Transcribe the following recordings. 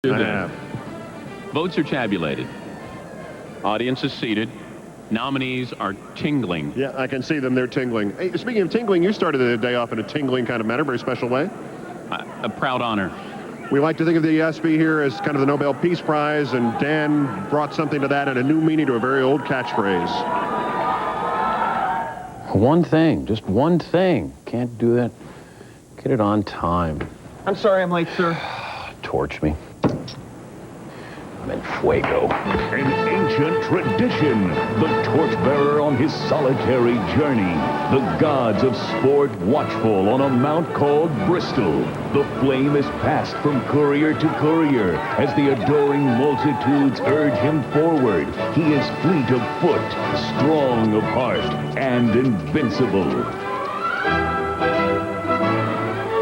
I have. Votes are tabulated. Audience is seated. Nominees are tingling. Yeah, I can see them. They're tingling. Hey, speaking of tingling, you started the day off in a tingling kind of manner, very special way. A proud honor. We like to think of the ESPY here as kind of the Nobel Peace Prize, and Dan brought something to that and a new meaning to a very old catchphrase. One thing, just one thing. Can't do that. Get it on time. I'm sorry I'm late, sir. Torch me. I'm in fuego. An ancient tradition. The torchbearer on his solitary journey. The gods of sport watchful on a mount called Bristol. The flame is passed from courier to courier as the adoring multitudes urge him forward. He is fleet of foot, strong of heart, and invincible.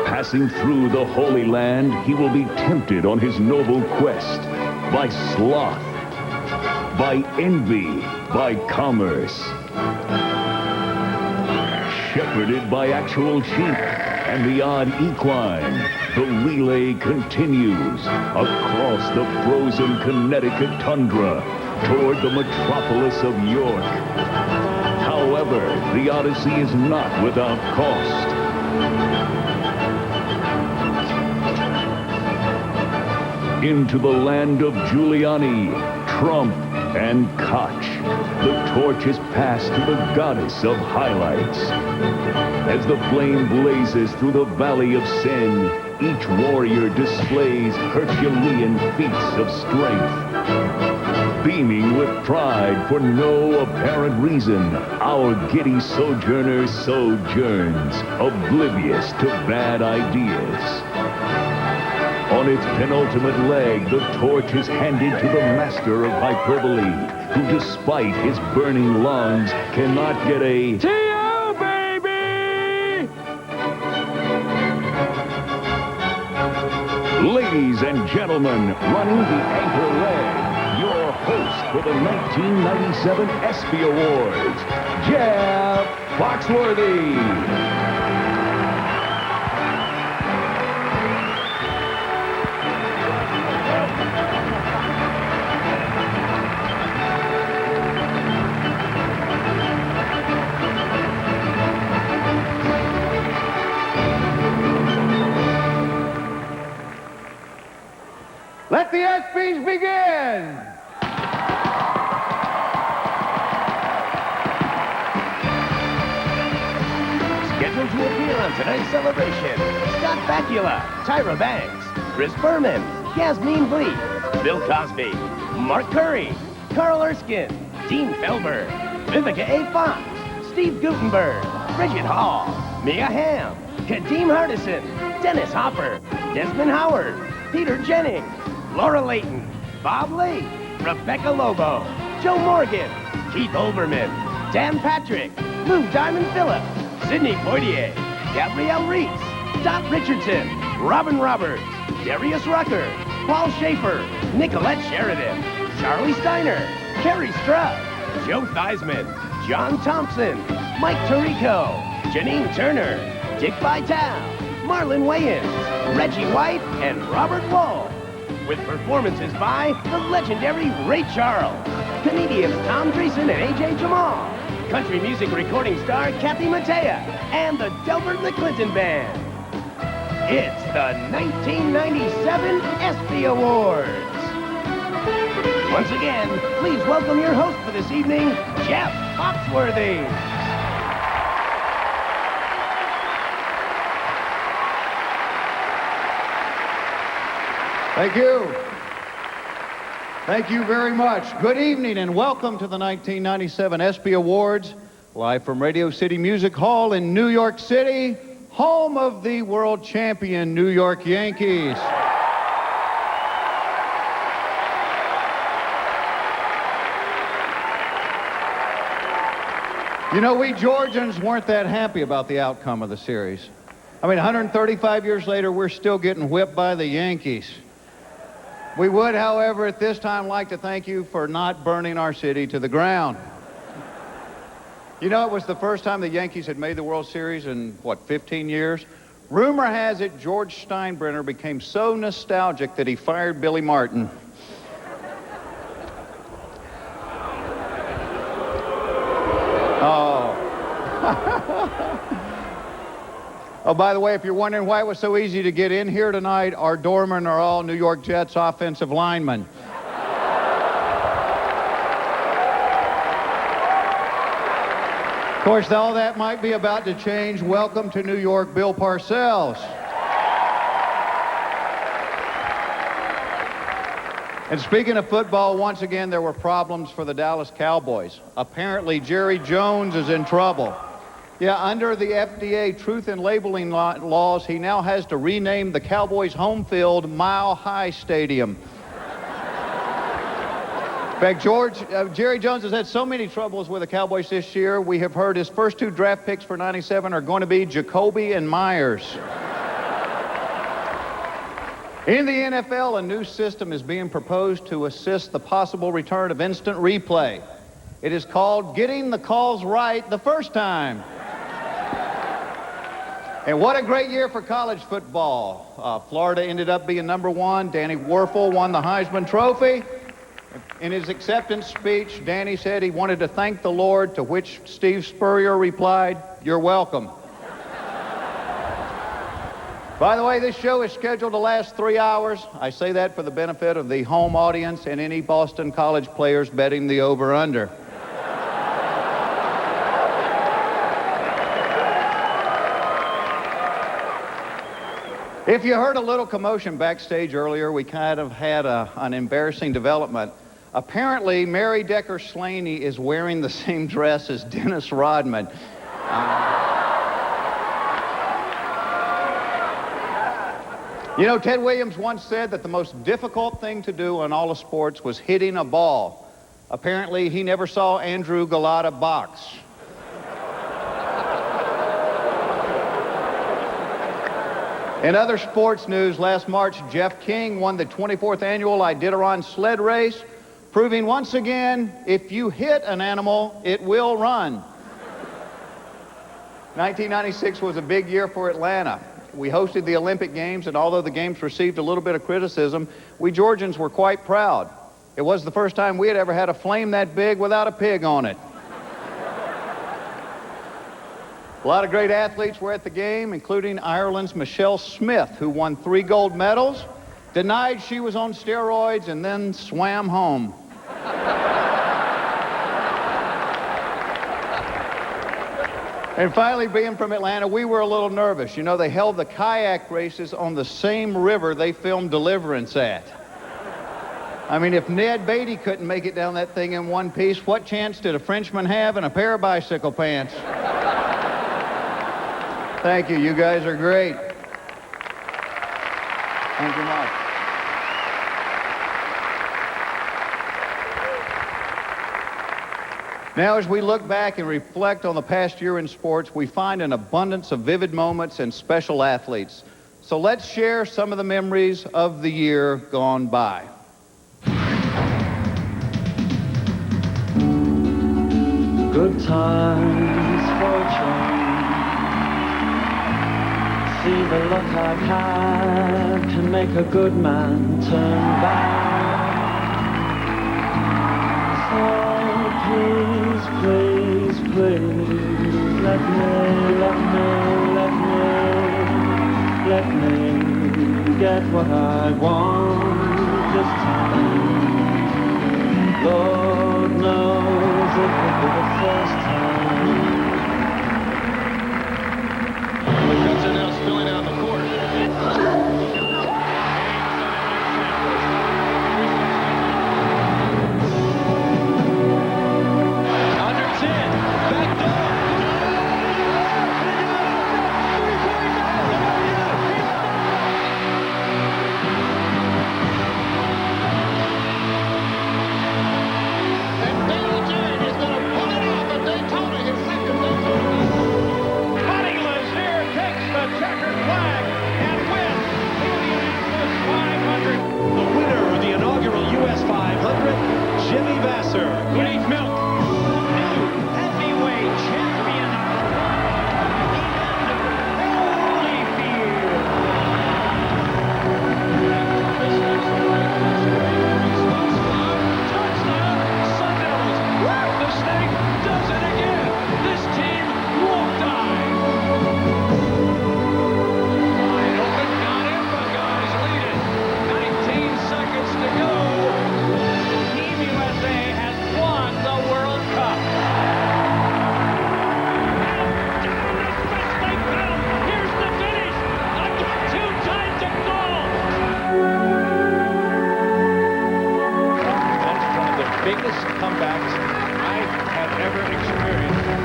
Passing through the Holy Land, he will be tempted on his noble quest by sloth, by envy, by commerce. Shepherded by actual sheep and the odd equine, the relay continues across the frozen Connecticut tundra toward the metropolis of York. However, the Odyssey is not without cost. Into the land of Giuliani, Trump, and Koch. The torch is passed to the goddess of highlights. As the flame blazes through the valley of sin, each warrior displays Herculean feats of strength. Beaming with pride for no apparent reason, our giddy sojourner sojourns, oblivious to bad ideas. On its penultimate leg, the torch is handed to the master of hyperbole, who, despite his burning lungs, cannot get a T.O., baby! Ladies and gentlemen, running the anchor leg, your host for the 1997 ESPY Awards, Jeff Foxworthy. Let the ESPYs begin! Scheduled to appear on tonight's celebration, Scott Bakula, Tyra Banks, Chris Berman, Yasmine Bleeth, Bill Cosby, Mark Curry, Carl Erskine, Dean Felber, Vivica A. Fox, Steve Guttenberg, Bridget Hall, Mia Hamm, Kadeem Hardison, Dennis Hopper, Desmond Howard, Peter Jennings, Laura Layton, Bob Lee, Rebecca Lobo, Joe Morgan, Keith Olbermann, Dan Patrick, Lou Diamond Phillips, Sidney Poitier, Gabrielle Reece, Dot Richardson, Robin Roberts, Darius Rucker, Paul Schaefer, Nicollette Sheridan, Charlie Steiner, Kerry Strutt, Joe Theismann, John Thompson, Mike Tirico, Janine Turner, Dick Vitale, Marlon Wayans, Reggie White, and Robert Wuhl. With performances by the legendary Ray Charles, comedians Tom Dreesen and A.J. Jamal, country music recording star Kathy Mattea, and the Delbert McClinton Band. It's the 1997 ESPY Awards. Once again, please welcome your host for this evening, Jeff Foxworthy. Thank you. Thank you very much. Good evening and welcome to the 1997 ESPY Awards, live from Radio City Music Hall in New York City, home of the world champion New York Yankees. You know, we Georgians weren't that happy about the outcome of the series. I mean, 135 years later, we're still getting whipped by the Yankees. We would, however, at this time like to thank you for not burning our city to the ground. You know, it was the first time the Yankees had made the World Series in, 15 years? Rumor has it George Steinbrenner became so nostalgic that he fired Billy Martin. Oh. Oh, by the way, if you're wondering why it was so easy to get in here tonight, our doormen are all New York Jets offensive linemen. Of course, all that might be about to change. Welcome to New York, Bill Parcells. And speaking of football, once again, there were problems for the Dallas Cowboys. Apparently, Jerry Jones is in trouble. Yeah, under the FDA truth in labeling laws, he now has to rename the Cowboys' home field Mile High Stadium. In fact, Jerry Jones has had so many troubles with the Cowboys this year, we have heard his first 2 draft picks for 97 are going to be Jacoby and Myers. In the NFL, a new system is being proposed to assist the possible return of instant replay. It is called Getting the Calls Right the First Time. And what a great year for college football. Florida ended up being #1. Danny Werfel won the Heisman Trophy. In his acceptance speech, Danny said he wanted to thank the Lord, to which Steve Spurrier replied, "You're welcome." By the way, this show is scheduled to last 3 hours. I say that for the benefit of the home audience and any Boston College players betting the over-under. If you heard a little commotion backstage earlier, we kind of had an embarrassing development. Apparently, Mary Decker Slaney is wearing the same dress as Dennis Rodman. You know, Ted Williams once said that the most difficult thing to do in all of sports was hitting a ball. Apparently, he never saw Andrew Galata box. In other sports news, last March, Jeff King won the 24th annual Iditarod sled race, proving once again, if you hit an animal, it will run. 1996 was a big year for Atlanta. We hosted the Olympic Games, and although the Games received a little bit of criticism, we Georgians were quite proud. It was the first time we had ever had a flame that big without a pig on it. A lot of great athletes were at the game, including Ireland's Michelle Smith, who won 3 gold medals, denied she was on steroids, and then swam home. And finally, being from Atlanta, we were a little nervous. You know, they held the kayak races on the same river they filmed Deliverance at. I mean, if Ned Beatty couldn't make it down that thing in one piece, what chance did a Frenchman have in a pair of bicycle pants? Thank you. You guys are great. And Jamal. Now, as we look back and reflect on the past year in sports, we find an abundance of vivid moments and special athletes. So let's share some of the memories of the year gone by. Good times for a change. See the luck I've had can make a good man turn bad. So please, please, please, let me get what I want this time. Lord knows it will be the first time. The Cubs are now spilling out the court. Under 10, back door. biggest comebacks I have ever experienced.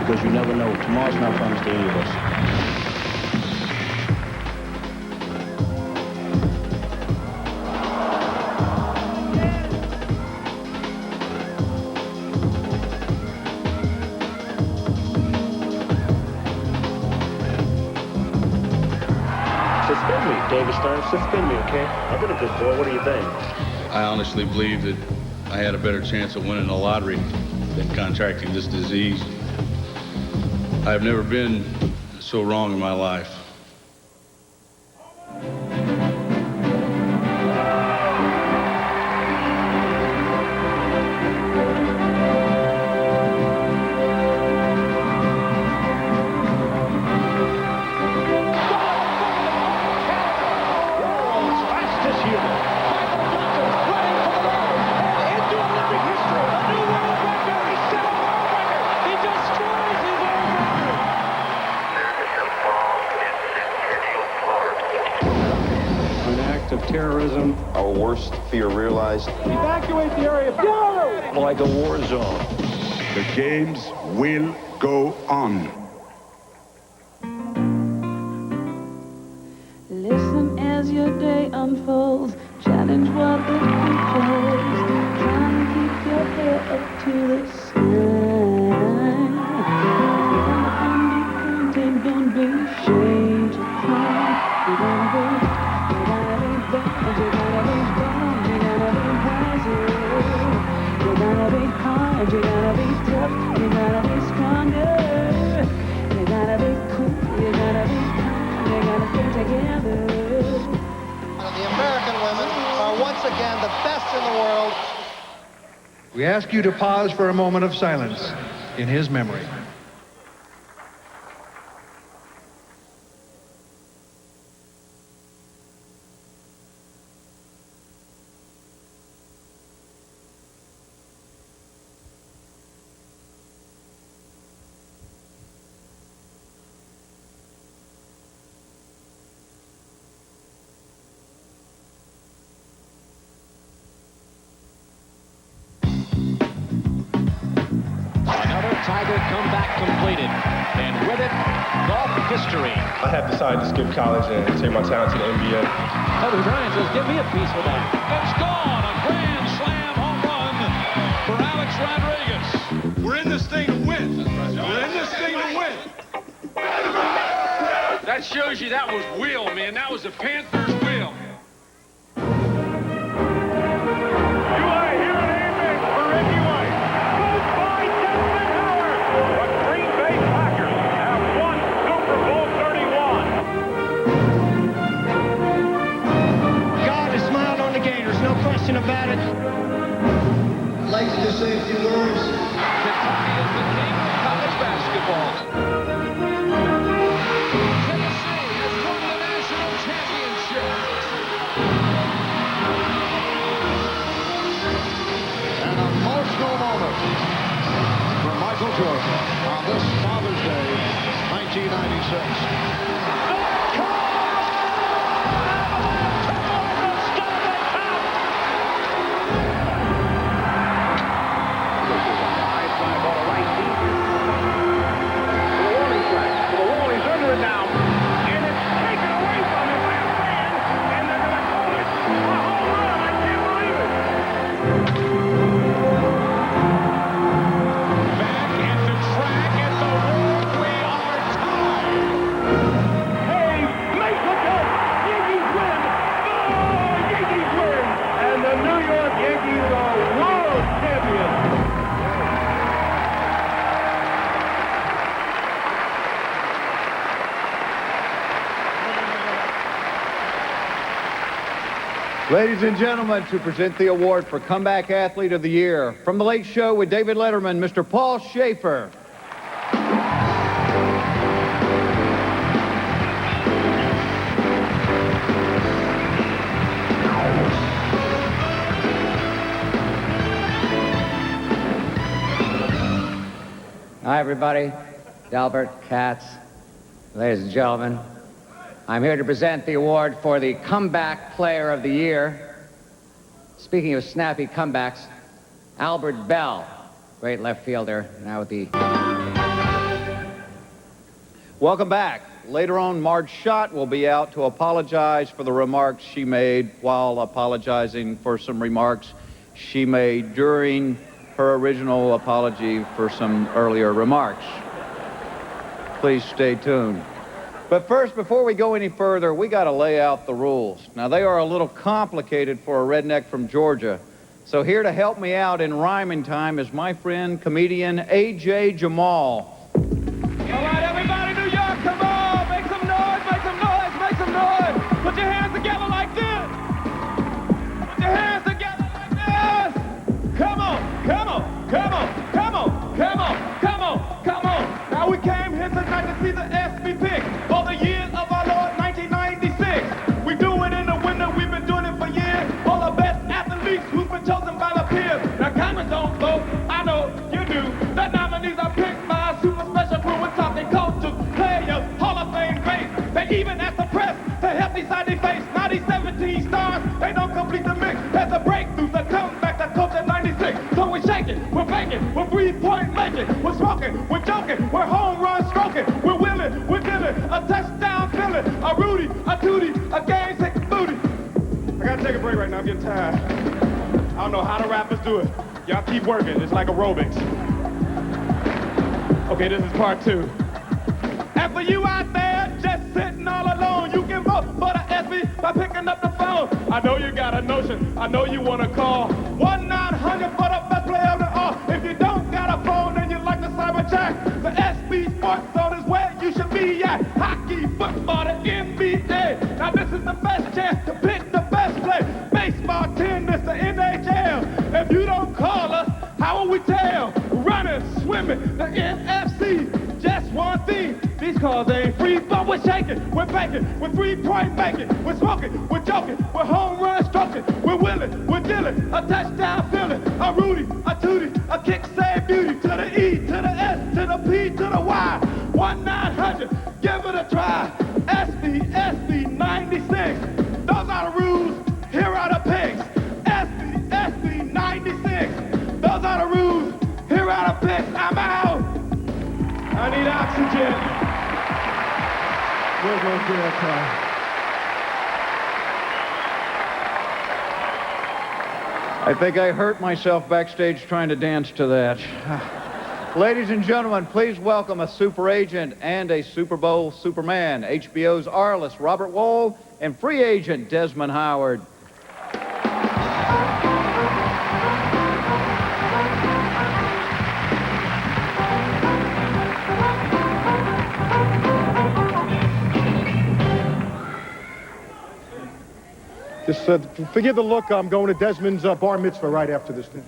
Because you never know. Tomorrow's not promised to any of us. Suspend me, David Steiner. Suspend me, okay? I've been a good boy. What do you think? I honestly believe that I had a better chance of winning the lottery than contracting this disease. I've never been so wrong in my life. Terrorism, our worst fear realized. Evacuate the area. Go! Like a war zone. The games will go on. Listen as your day unfolds. Challenge what the future holds. Try and keep your head up to the sky. Don't be ashamed to try. You're gonna be. You're gonna be hard, you're gonna be tough, you're gonna be stronger. You're gonna be cool, you're gonna be calm, you're gonna stay together. The American women are once again the best in the world. We ask you to pause for a moment of silence in his memory. Tiger comeback completed, and with it, golf history. I have decided to skip college and take my talent to the NBA. Kobe Bryant says, give me a piece of that. It's gone, a grand slam home run for Alex Rodriguez. We're in this thing to win. We're in this thing to win. That shows you that was will, man. That was the Panthers' will. About it. I'd like to just say a few words. Kentucky is the king of college basketball. Tennessee has won the national championship. An emotional moment for Michael Jordan on this Father's Day, 1996. Ladies and gentlemen, to present the award for Comeback Athlete of the Year, from The Late Show with David Letterman, Mr. Paul Schaefer. Hi, everybody. Delbert, Katz, ladies and gentlemen. I'm here to present the award for the Comeback Player of the Year. Speaking of snappy comebacks, Albert Bell, great left fielder, now with the... Welcome back. Later on, Marge Schott will be out to apologize for the remarks she made while apologizing for some remarks she made during her original apology for some earlier remarks. Please stay tuned. But first, before we go any further, we got to lay out the rules. Now, they are a little complicated for a redneck from Georgia. So here to help me out in rhyming time is my friend, comedian A.J. Jamal. All right, everybody, New York, come on. Make some noise, make some noise, make some noise. Put your hands together like this. Put your hands together like this. Come on, come on, come on, come on, come on, come on, come on. Now we came here tonight to see the ESPY pick for the year of our Lord 1996. We do it in the winter, we've been doing it for years. All the best athletes who've been chosen by the peers. Now comments don't vote, I know you do. The nominees are picked by a super special crew with talking coaches, players, Hall of Fame greats. They even ask the press to help decide their face. Now these 17 stars, they don't complete the mix. There's a breakthrough, the comeback, the coach at 96. So we're shaking, we're banking, we're three-point making, we're smoking, we're joking, we're home run stroking, we're willing, we're giving, a touchdown filling, a Rudy, a Tootie, a game sick booty. I gotta take a break right now, I'm getting tired. I don't know how the rappers do it. Y'all keep working, it's like aerobics. Okay, this is part 2. And for you out there just sitting all alone, you can vote for the ESPY by picking up the phone. I know you got a notion, I know you wanna call 1-900 for the best player of the all. If you don't got a phone and you like the cyber check, the ESPY Sports Zone is where you should be at. Hockey, football, the NBA. Now this is the best chance to pick the best play. Baseball, tennis, the NHL. If you don't call us, how will we tell? Running, swimming, the NFC. Just one thing, these calls ain't free, but we're shaking, we're banking, we're three-point making, we're smoking, we're joking, we're home run stroking, we're willing, we're dealing, a touchdown filling, a Rudy, a Tootie, a kick save beauty, to the E, to the S, to the P, to the Y, 1-900, give it a try, ESPY 96, those are the rules, here are the picks, ESPY 96, those are the rules, here are the picks, I'm out. I need oxygen. We'll go through that I think I hurt myself backstage trying to dance to that. Ladies and gentlemen, please welcome a super agent and a Super Bowl Superman, HBO's Arliss, Robert Wuhl, and free agent Desmond Howard. Just forgive the look. I'm going to Desmond's bar mitzvah right after this thing.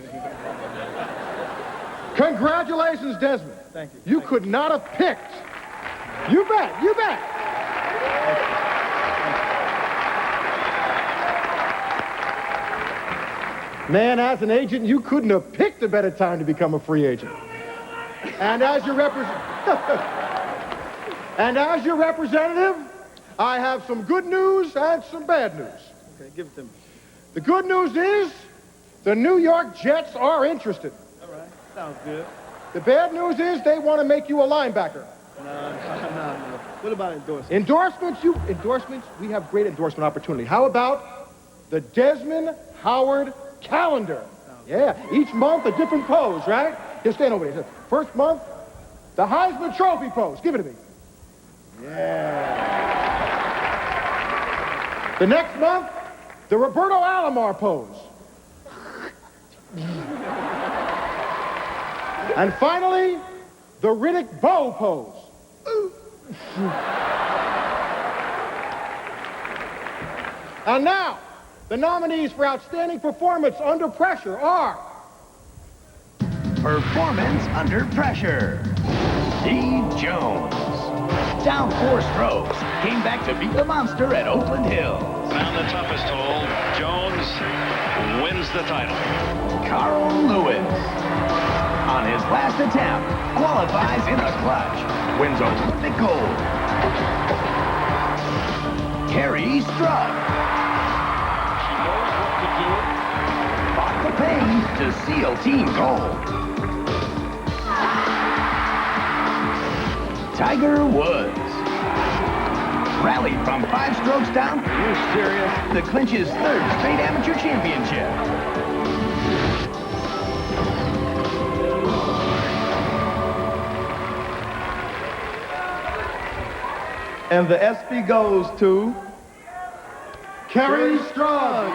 Congratulations, Desmond. Thank you. You could not have picked. You bet. You bet. Man, as an agent, you couldn't have picked a better time to become a free agent. And as your representative, I have some good news and some bad news. Okay, give it to me. The good news is the New York Jets are interested. All right, sounds good. The bad news is they want to make you a linebacker. No. What about endorsements? Endorsements, we have great endorsement opportunity. How about the Desmond Howard calendar? Yeah, each month a different pose, right? Just stand over there. First month, the Heisman Trophy pose. Give it to me. Yeah. The next month, the Roberto Alomar pose. And finally, the Riddick Bowe pose. And now, The nominees for Outstanding Performance Under Pressure are... Performance Under Pressure. Steve Jones. Down 4 strokes, came back to beat the monster at Oakland Hills. Found the toughest hole. Jones wins the title. Carl Lewis. On his last attempt, qualifies in the clutch. Wins Olympic gold. Terry Struck. She knows what to do. Fought the pain to seal team gold. Tiger Woods. Rallied from 5 strokes down. Are you serious? To clinch his 3rd straight amateur championship. And the ESPY goes to... Kerry Strug.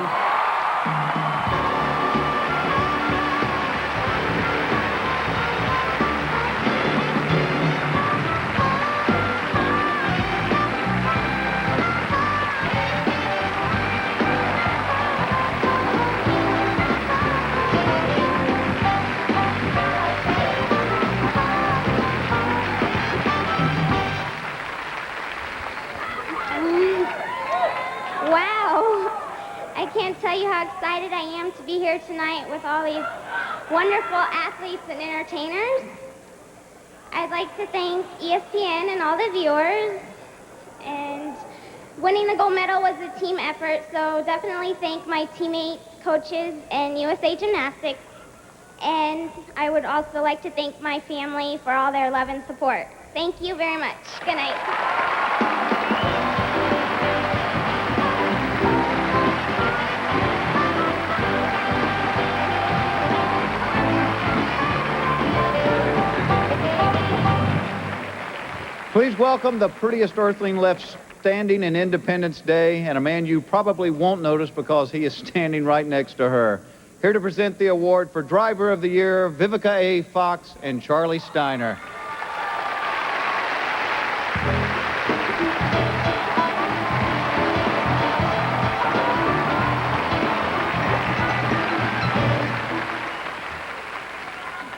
I can't tell you how excited I am to be here tonight with all these wonderful athletes and entertainers. I'd like to thank ESPN and all the viewers. And winning the gold medal was a team effort, so definitely thank my teammates, coaches, and USA Gymnastics. And I would also like to thank my family for all their love and support. Thank you very much. Good night. Please welcome the prettiest earthling left standing in Independence Day, and a man you probably won't notice because he is standing right next to her. Here to present the award for Driver of the Year, Vivica A. Fox and Charlie Steiner.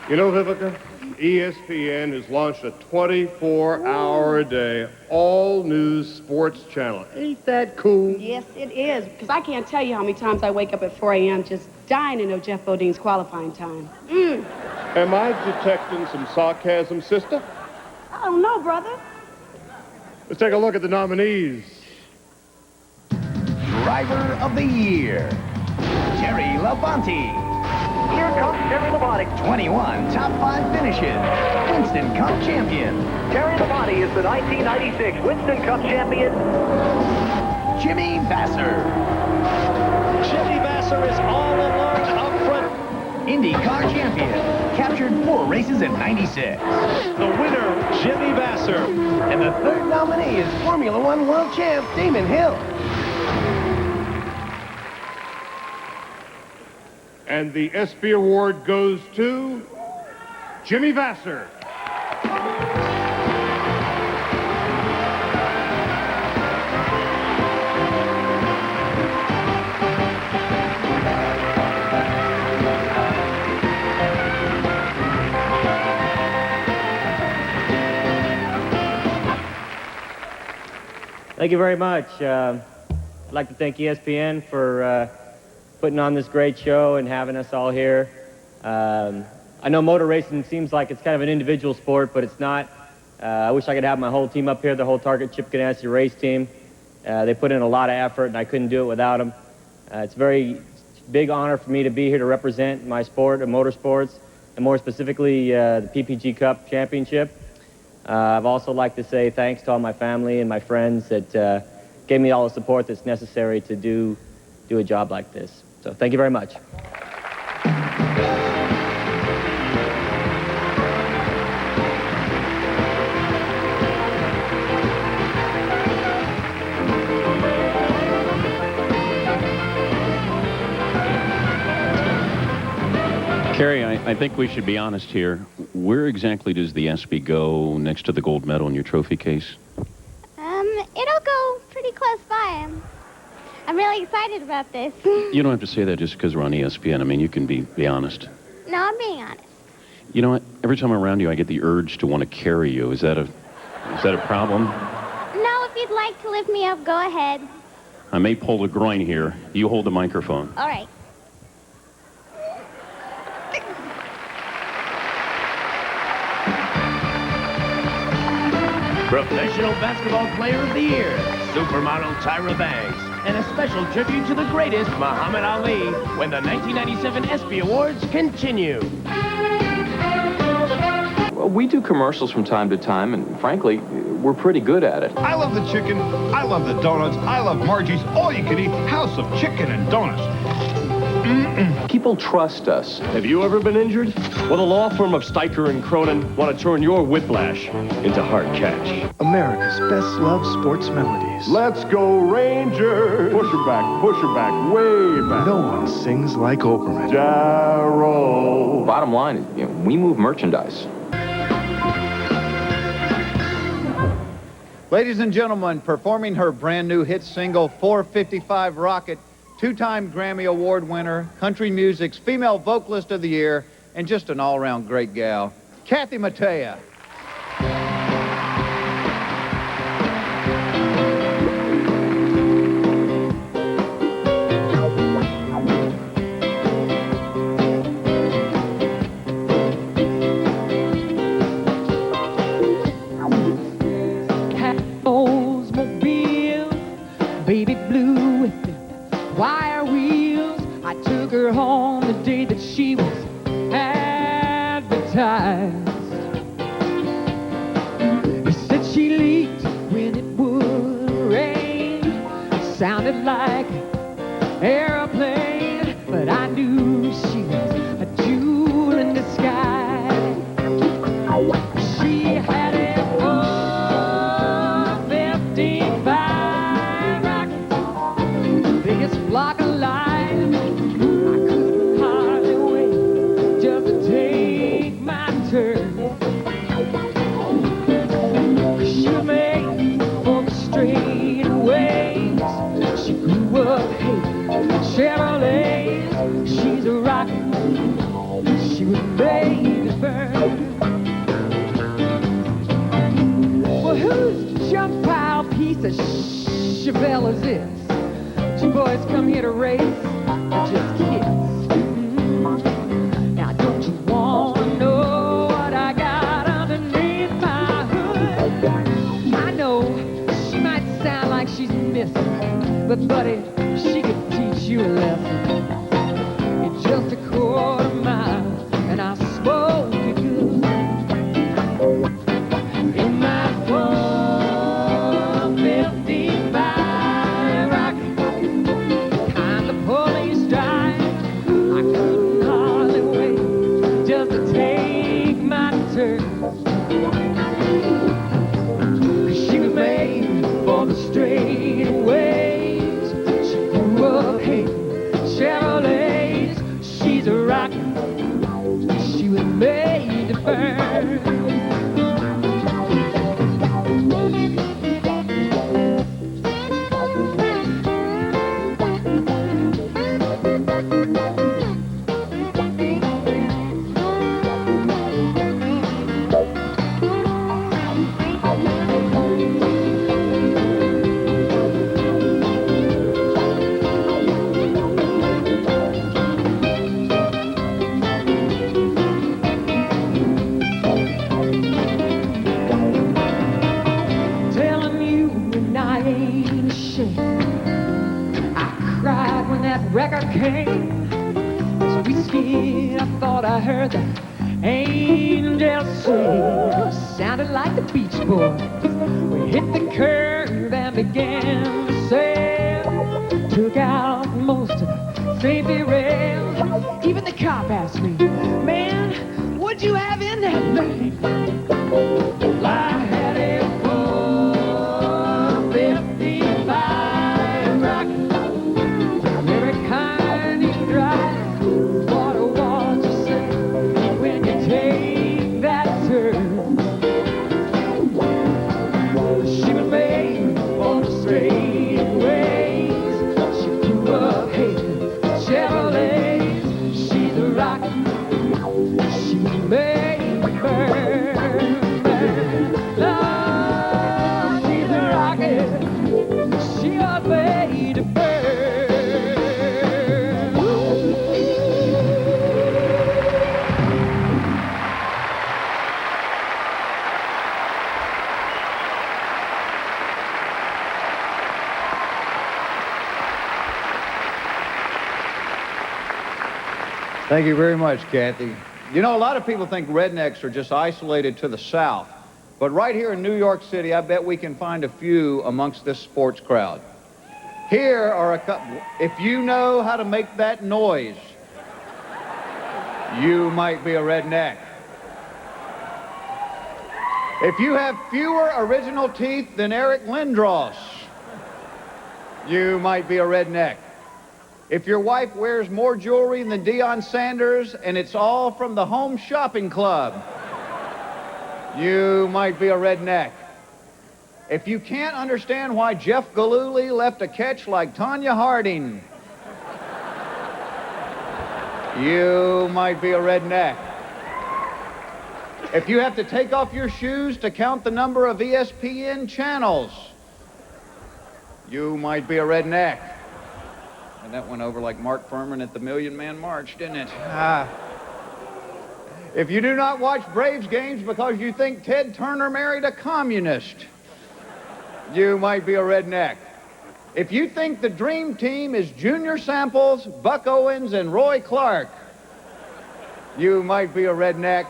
You know, Vivica, ESPN has launched a 24-hour-a-day, all-news sports channel. Ain't that cool? Yes, it is, because I can't tell you how many times I wake up at 4 a.m. just dying to know Jeff Bodine's qualifying time. Am I detecting some sarcasm, sister? I don't know, brother. Let's take a look at the nominees. Driver of the Year, Terry Labonte. Here comes Terry Labonte. 21 top 5 finishes. Winston Cup champion. Terry Labonte is the 1996 Winston Cup champion. Jimmy Vasser. Jimmy Vasser is all alone up front. IndyCar champion. Captured 4 races in '96. The winner, Jimmy Vasser. And the 3rd nominee is Formula One world champ Damon Hill. And the ESPY Award goes to Jimmy Vasser. Thank you very much. I'd like to thank ESPN for putting on this great show and having us all here. I know motor racing seems like it's kind of an individual sport, but it's not. I wish I could have my whole team up here, the whole Target Chip Ganassi race team. They put in a lot of effort, and I couldn't do it without them. It's a very big honor for me to be here to represent my sport of motorsports, and more specifically, the PPG Cup Championship. I'd also like to say thanks to all my family and my friends that gave me all the support that's necessary to do a job like this. So thank you very much. Carrie, I think we should be honest here. Where exactly does the ESPY go next to the gold medal in your trophy case? It'll go pretty close by. I'm really excited about this. You don't have to say that just because we're on ESPN. I mean, you can be honest. No, I'm being honest. You know what? Every time I'm around you, I get the urge to want to carry you. Is that a problem? No, if you'd like to lift me up, go ahead. I may pull the groin here. You hold the microphone. All right. Professional Basketball Player of the Year, Supermodel Tyra Banks, and a special tribute to the greatest, Muhammad Ali, when the 1997 ESPY Awards continue. Well, we do commercials from time to time, and frankly, we're pretty good at it. I love the chicken, I love the donuts, I love Margie's all-you-can-eat house of chicken and donuts. People trust us. Have you ever been injured? Well, the law firm of Steicher and Cronin want to turn your whiplash into hard cash. America's best-loved sports melodies. Let's go Rangers! Push her back, way back. No one sings like Olbermann. Jarrow. Bottom line is, we move merchandise. Ladies and gentlemen, performing her brand new hit single, 455 Rocket, two-time Grammy Award winner, country music's female vocalist of the year, and just an all-around great gal, Kathy Mattea. Oldsmobile, baby blue with the wire wheels. I took her home the day that she was advertised. He said she leaked when it would rain. It sounded like an airplane, but I knew she was a jewel in disguise. She had a 455 rocket, the biggest flock of life. She was made for the straightaways. She grew up hating Chevrolets. She's a rocket. She was made to burn. Well, whose jump pile piece of Chevelle is this? Two boys come here to race or just kiss? Now, don't you want to know what I got underneath my hood? I know she might sound like she's missing, but buddy, she could teach you a lesson. In just a quarter mile, and I smoke it good. In my 455 rocket, kind of police drive, I couldn't hardly wait just to take my turn. She was made for the straightaways. She grew up hating Chevrolets. She's a rocket. She was made to burn. Telling you and I ain't ashamed. I cried when that record came. As we skied, I thought I heard that angel sing. Sounded like the Beach Boys. We hit the curve and began to sail. Took out most of the safety rails. Even the cop asked me, man, what'd you have in that thing? Well, I had a 455 rocket. Every kind you can drive. What a won't you say when you take that turn? She was made for the straightaways. she obeyed first. Thank you very much, Kathy. You know, a lot of people think rednecks are just isolated to the South. But right here in New York City, I bet we can find a few amongst this sports crowd. Here are a couple. If you know how to make that noise, you might be a redneck. If you have fewer original teeth than Eric Lindros, you might be a redneck. If your wife wears more jewelry than Deion Sanders and it's all from the Home Shopping Club, you might be a redneck. If you can't understand why Jeff Gillooly left a catch like Tanya Harding, you might be a redneck. If you have to take off your shoes to count the number of ESPN channels, you might be a redneck. And that went over like Mark Furman at the Million Man March, didn't it? If you do not watch Braves games because you think Ted Turner married a communist, you might be a redneck. If you think the dream team is Junior Samples, Buck Owens, and Roy Clark, you might be a redneck.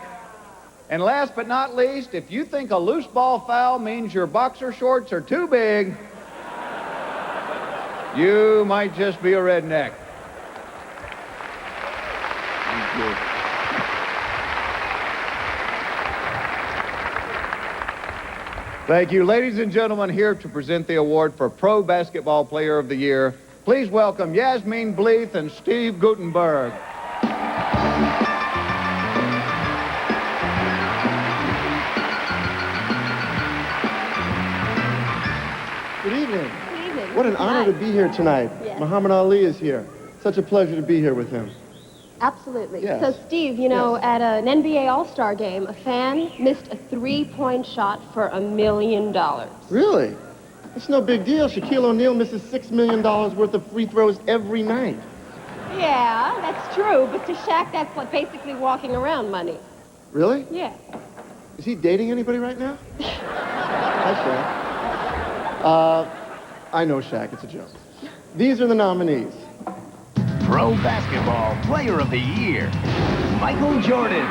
And last but not least, if you think a loose ball foul means your boxer shorts are too big, you might just be a redneck. Thank you. Thank you. Ladies and gentlemen, here to present the award for Pro Basketball Player of the Year, please welcome Yasmine Bleeth and Steve Guttenberg. Good evening. What an honor to be here tonight. Yes. Muhammad Ali is here. Such a pleasure to be here with him. Absolutely. Yes. So, Steve, you know, at an NBA All-Star game, a fan missed a three-point shot for $1 million. Really? It's no big deal. Shaquille O'Neal misses $6 million worth of free throws every night. Yeah, that's true. But to Shaq, that's like basically walking around money. Really? Yeah. Is he dating anybody right now? Hi, Shaq. I know Shaq. It's a joke. These are the nominees. Pro Basketball Player of the Year, Michael Jordan.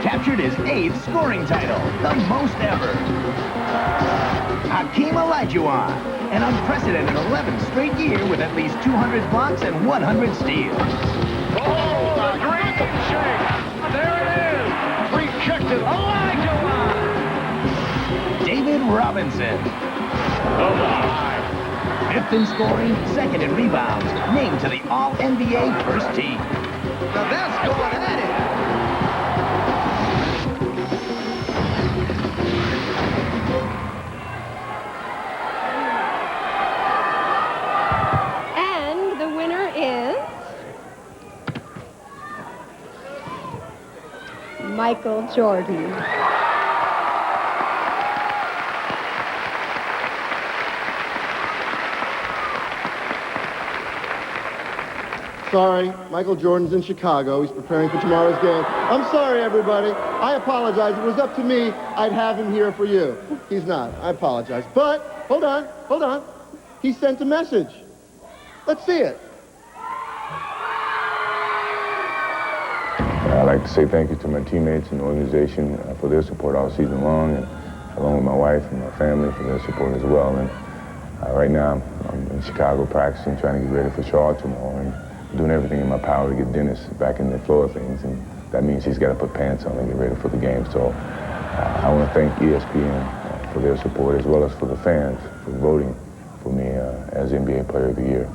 Captured his 8th scoring title, the most ever. Hakeem Olajuwon, an unprecedented 11th straight year with at least 200 blocks and 100 steals. Oh, the Dreesen shake. There it is. Rejected. Olajuwon. David Robinson. Oh, my. 5th in scoring, 2nd in rebounds, named to the All-NBA first team. The best going at it. And the winner is Michael Jordan. Sorry, Michael Jordan's in Chicago. He's preparing for tomorrow's game. I'm sorry, everybody. I apologize. If it was up to me, I'd have him here for you. He's not. I apologize. But, hold on. He sent a message. Let's see it. I'd like to say thank you to my teammates and the organization for their support all season long, and along with my wife and my family for their support as well. And right now, I'm in Chicago practicing, trying to get ready for Charlotte tomorrow, and doing everything in my power to get Dennis back in the flow of things, and that means he's got to put pants on and get ready for the game. So I want to thank ESPN for their support, as well as for the fans for voting for me as NBA Player of the Year.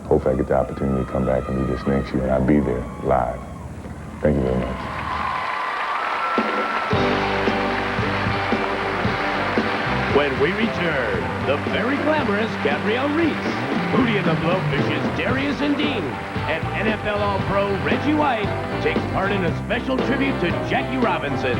Hopefully I get the opportunity to come back and do this next year, and I'll be there live. Thank you very much. When we return, the very glamorous Gabrielle Reece, Hootie and the Blowfish's Darius and Dean, and NFL All-Pro Reggie White takes part in a special tribute to Jackie Robinson.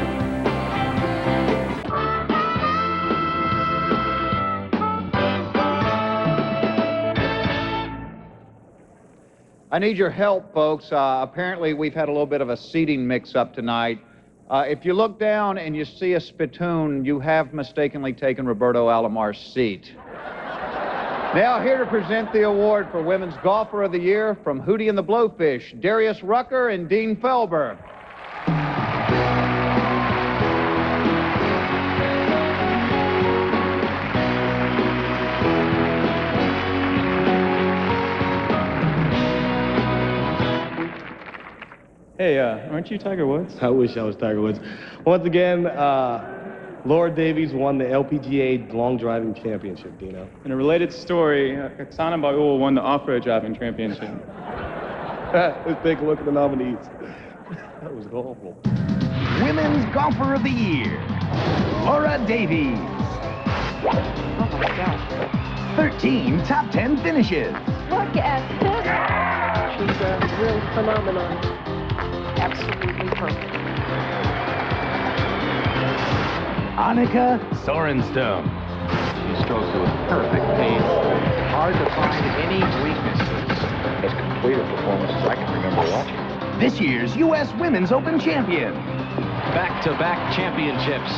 I need your help, folks. Apparently, we've had a little bit of a seating mix-up tonight. If you look down and you see a spittoon, you have mistakenly taken Roberto Alomar's seat. Now, here to present the award for Women's Golfer of the Year from Hootie and the Blowfish, Darius Rucker and Dean Felber. Hey, aren't you Tiger Woods? I wish I was Tiger Woods. Once again, Laura Davies won the LPGA Long Driving Championship, Dino. In a related story, Oksana Wuhl won the off-road driving championship. Let's take a look at the nominees. That was awful. Women's Golfer of the Year, Laura Davies. Oh my gosh. 13 top 10 finishes. Look at this. She's a real phenomenon. Absolutely perfect. Annika Sorenstam. She strokes with perfect pace. Hard to find any weaknesses. As complete a performance as I can remember watching. This year's U.S. Women's Open champion. Back-to-back championships.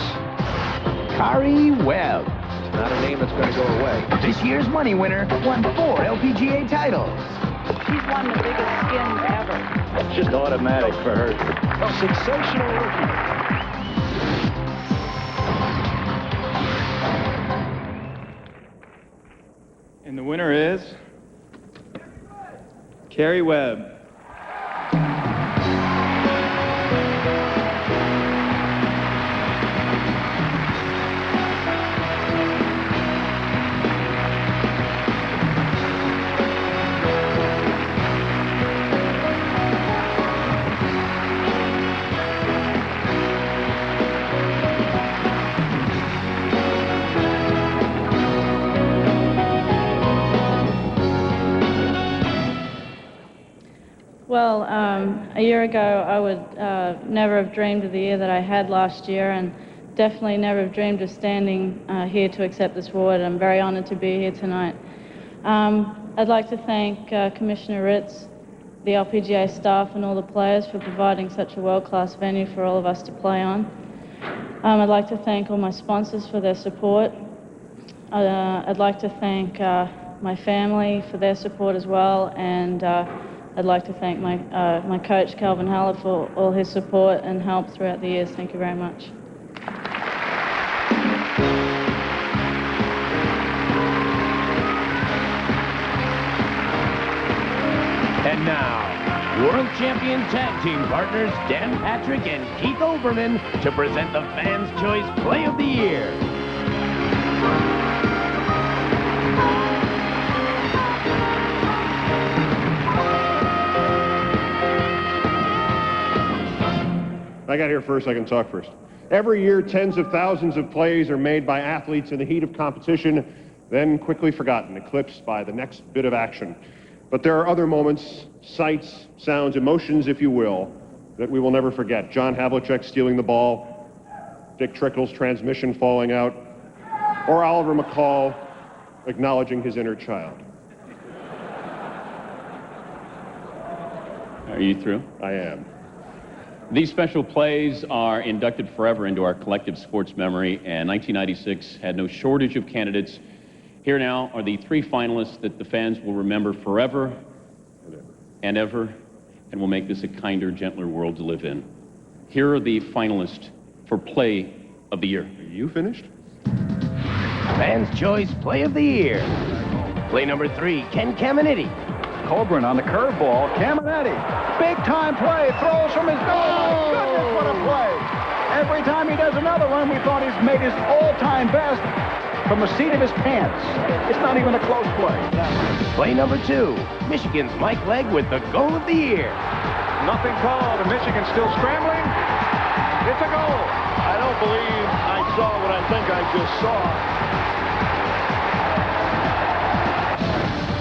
Kari Webb. It's not a name that's going to go away. This year's money winner won 4 LPGA titles. She's won the biggest skins ever. It's just automatic for her. Sensational rookie. And the winner is Kari Webb. Well, a year ago, I would never have dreamed of the year that I had last year, and definitely never have dreamed of standing here to accept this award. I'm very honored to be here tonight. I'd like to thank Commissioner Ritz, the LPGA staff, and all the players for providing such a world-class venue for all of us to play on. I'd like to thank all my sponsors for their support. I'd like to thank my family for their support as well, and I'd like to thank my coach, Calvin Haller, for all his support and help throughout the years. Thank you very much. And now, World Champion Tag Team partners Dan Patrick and Keith Olbermann to present the Fans' Choice Play of the Year. I got here first, I can talk first. Every year, tens of thousands of plays are made by athletes in the heat of competition, then quickly forgotten, eclipsed by the next bit of action. But there are other moments, sights, sounds, emotions, if you will, that we will never forget. John Havlicek stealing the ball, Dick Trickle's transmission falling out, or Oliver McCall acknowledging his inner child. Are you through? I am. These special plays are inducted forever into our collective sports memory, and 1996 had no shortage of candidates. Here now are the 3 finalists that the fans will remember forever and ever, and will make this a kinder, gentler world to live in. Here are the finalists for Play of the Year. Are you finished? Fans' Choice Play of the Year. Play number 3, Ken Caminiti. Colburn on the curveball. Caminiti. Big time play. Throws from his goal. Oh, my goodness, what a play. Every time he does another one, we thought he's made his all-time best from the seat of his pants. It's not even a close play. Play number 2, Michigan's Mike Legg with the goal of the year. Nothing called, and Michigan still scrambling. It's a goal. I don't believe I saw what I think I just saw.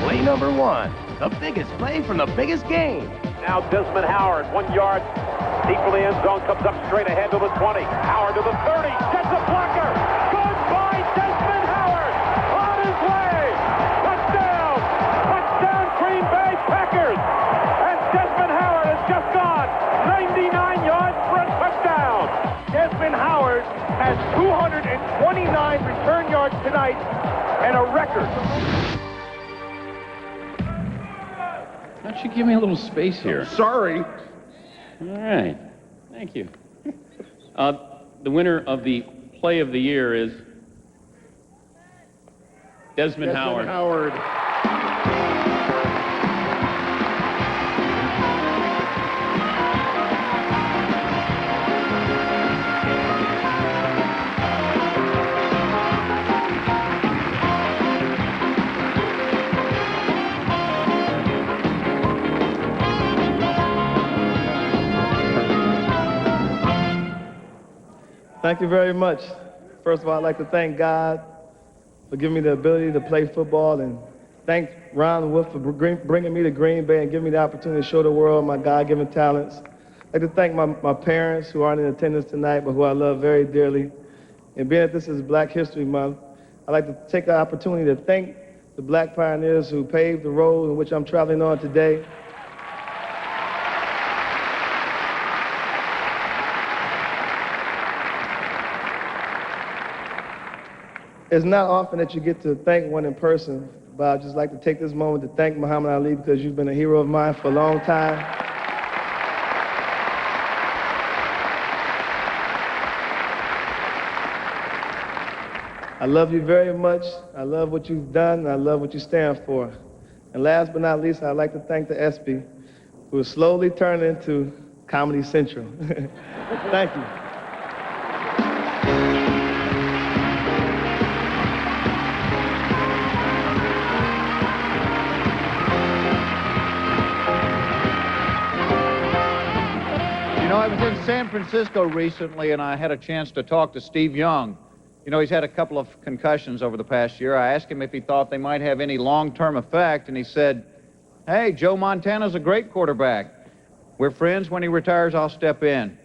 Play number 1, the biggest play from the biggest game. Now Desmond Howard, 1 yard deep in the end zone, comes up straight ahead to the 20. Howard to the 30, gets a blocker. Goodbye, Desmond Howard, on his way. Touchdown, touchdown, Green Bay Packers. And Desmond Howard has just gone 99 yards for a touchdown. Desmond Howard has 229 return yards tonight and a record. Why don't you give me a little space here? Sorry. All right. Thank you. The winner of the Play of the Year is Desmond Howard. Thank you very much. First of all, I'd like to thank God for giving me the ability to play football, and thank Ron and Wolf for bringing me to Green Bay and giving me the opportunity to show the world my God-given talents. I'd like to thank my parents who aren't in attendance tonight, but who I love very dearly. And being that this is Black History Month, I'd like to take the opportunity to thank the Black pioneers who paved the road in which I'm traveling on today. It's not often that you get to thank one in person, but I'd just like to take this moment to thank Muhammad Ali, because you've been a hero of mine for a long time. I love you very much. I love what you've done, and I love what you stand for. And last but not least, I'd like to thank the ESPY, who is slowly turning into Comedy Central. Thank you. I was in San Francisco recently, and I had a chance to talk to Steve Young. You know, he's had a couple of concussions over the past year. I asked him if he thought they might have any long-term effect, and he said, "Hey, Joe Montana's a great quarterback. We're friends. When he retires, I'll step in."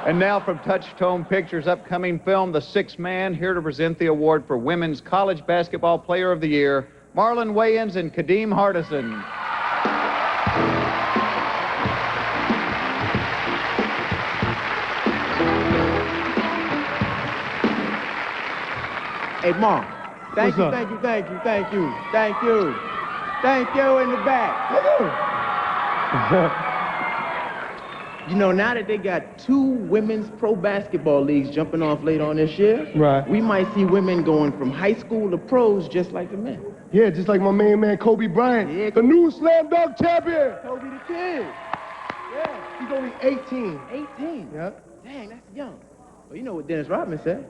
And now from Touchstone Pictures' upcoming film, The Sixth Man, here to present the award for Women's College Basketball Player of the Year, Marlon Wayans and Kadeem Hardison. Hey, Mom, thank you in the back. You know, now that they got 2 women's pro basketball leagues jumping off later on this year, Right. we might see women going from high school to pros just like the men. Yeah, just like my main man Kobe Bryant, the new slam dunk champion. Kobe the kid. Yeah, he's only 18. 18? Yeah. Dang, that's young. Well, you know what Dennis Rodman said.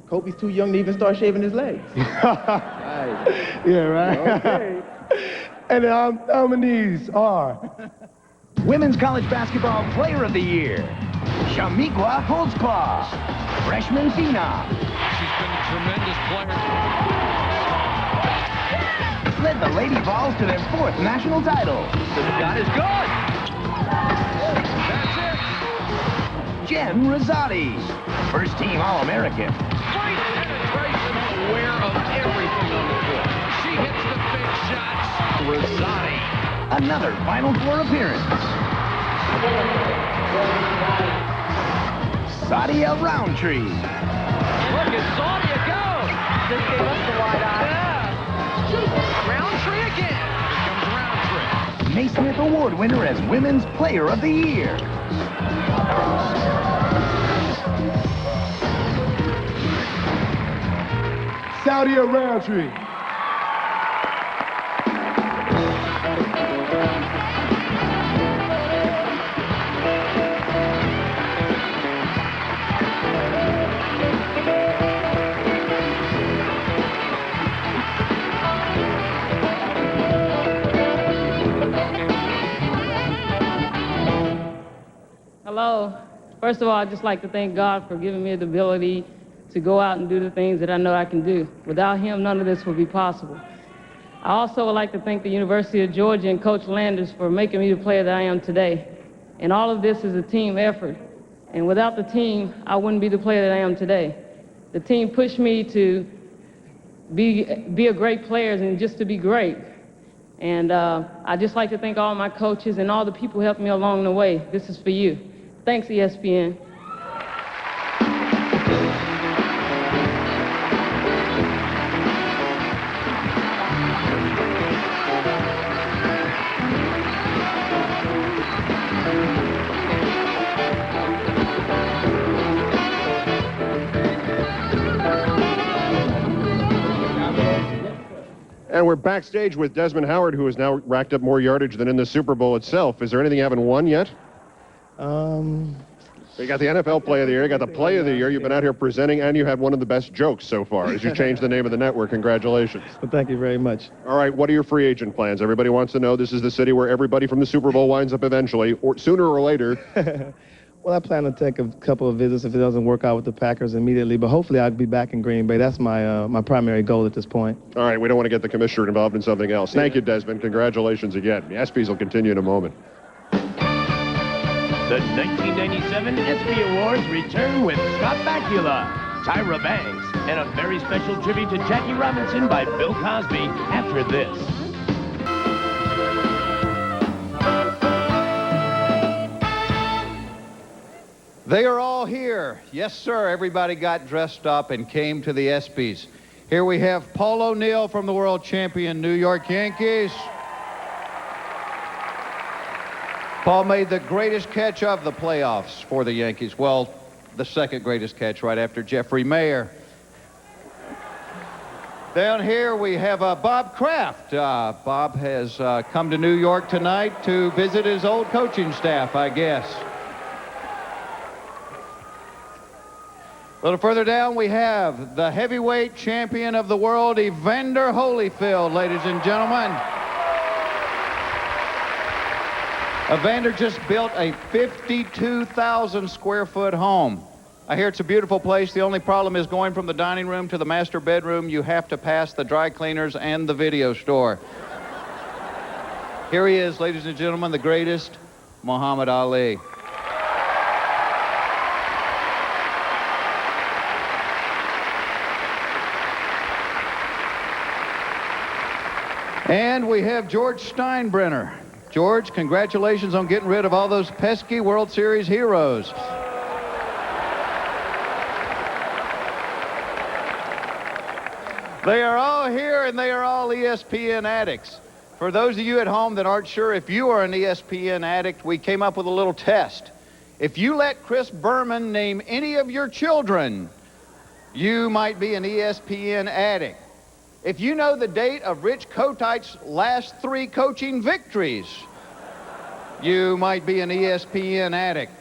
Kobe's too young to even start shaving his legs. Yeah, right. Okay. And the nominees are Women's College Basketball Player of the Year, Shamikwa Holtzclaw, Freshman Phenom. She's been a tremendous player. Led the Lady Vols to their 4th national title. The shot is good. That's it. Jen Rosati, first team All-American. Great penetration, aware of everything on the court. She hits the big shots. Rosati. Another Final Four appearance. Sadia Roundtree. Look at Sadia go. Just gave us the wide eye. Yeah. Roundtree again. Here comes Roundtree. Naismith Award winner as Women's Player of the Year. Sadia Roundtree. Hello. First of all, I'd just like to thank God for giving me the ability to go out and do the things that I know I can do. Without him, none of this would be possible. I also would like to thank the University of Georgia and Coach Landers for making me the player that I am today. And all of this is a team effort. And without the team, I wouldn't be the player that I am today. The team pushed me to be a great player and just to be great. And I'd just like to thank all my coaches and all the people who helped me along the way. This is for you. Thanks, ESPN. And we're backstage with Desmond Howard, who has now racked up more yardage than in the Super Bowl itself. Is there anything you haven't won yet? You got the NFL Play of the Year, you got the Play of the Year, you've been out here presenting, and you had one of the best jokes so far as you changed the name of the network. Congratulations. Well, thank you very much. All right, what are your free agent plans? Everybody wants to know. This is the city where everybody from the Super Bowl winds up eventually, or sooner or later. Well, I plan to take a couple of visits if it doesn't work out with the Packers immediately, but hopefully I'll be back in Green Bay. That's my primary goal at this point. All right, we don't want to get the commissioner involved in something else. Thank you, Desmond. Congratulations again. The ESPYs will continue in a moment. The 1997 ESPY Awards return with Scott Bakula, Tyra Banks, and a very special tribute to Jackie Robinson by Bill Cosby after this. They are all here. Yes, sir. Everybody got dressed up and came to the ESPYs. Here we have Paul O'Neill from the world champion New York Yankees. Paul made the greatest catch of the playoffs for the Yankees. Well, the second greatest catch right after Jeffrey Mayer. Down here we have Bob Kraft. Bob has come to New York tonight to visit his old coaching staff, I guess. A little further down, we have the heavyweight champion of the world, Evander Holyfield, ladies and gentlemen. Evander just built a 52,000 square foot home. I hear it's a beautiful place. The only problem is going from the dining room to the master bedroom, you have to pass the dry cleaners and the video store. Here he is, ladies and gentlemen, the greatest, Muhammad Ali. And we have George Steinbrenner. George, congratulations on getting rid of all those pesky World Series heroes. They are all here, and they are all ESPN addicts. For those of you at home that aren't sure if you are an ESPN addict, we came up with a little test. If you let Chris Berman name any of your children, you might be an ESPN addict. If you know the date of Rich Kotite's last 3 coaching victories, you might be an ESPN addict.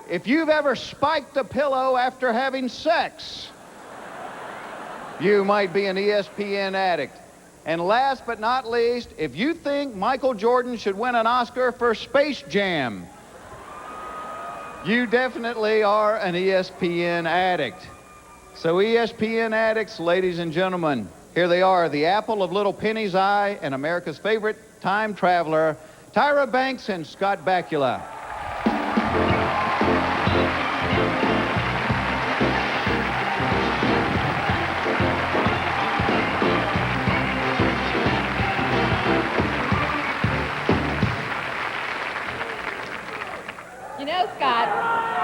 If you've ever spiked a pillow after having sex, you might be an ESPN addict. And last but not least, if you think Michael Jordan should win an Oscar for Space Jam, you definitely are an ESPN addict. So ESPN addicts, ladies and gentlemen, here they are, the apple of Little Penny's eye and America's favorite time traveler, Tyra Banks and Scott Bakula. You know, Scott,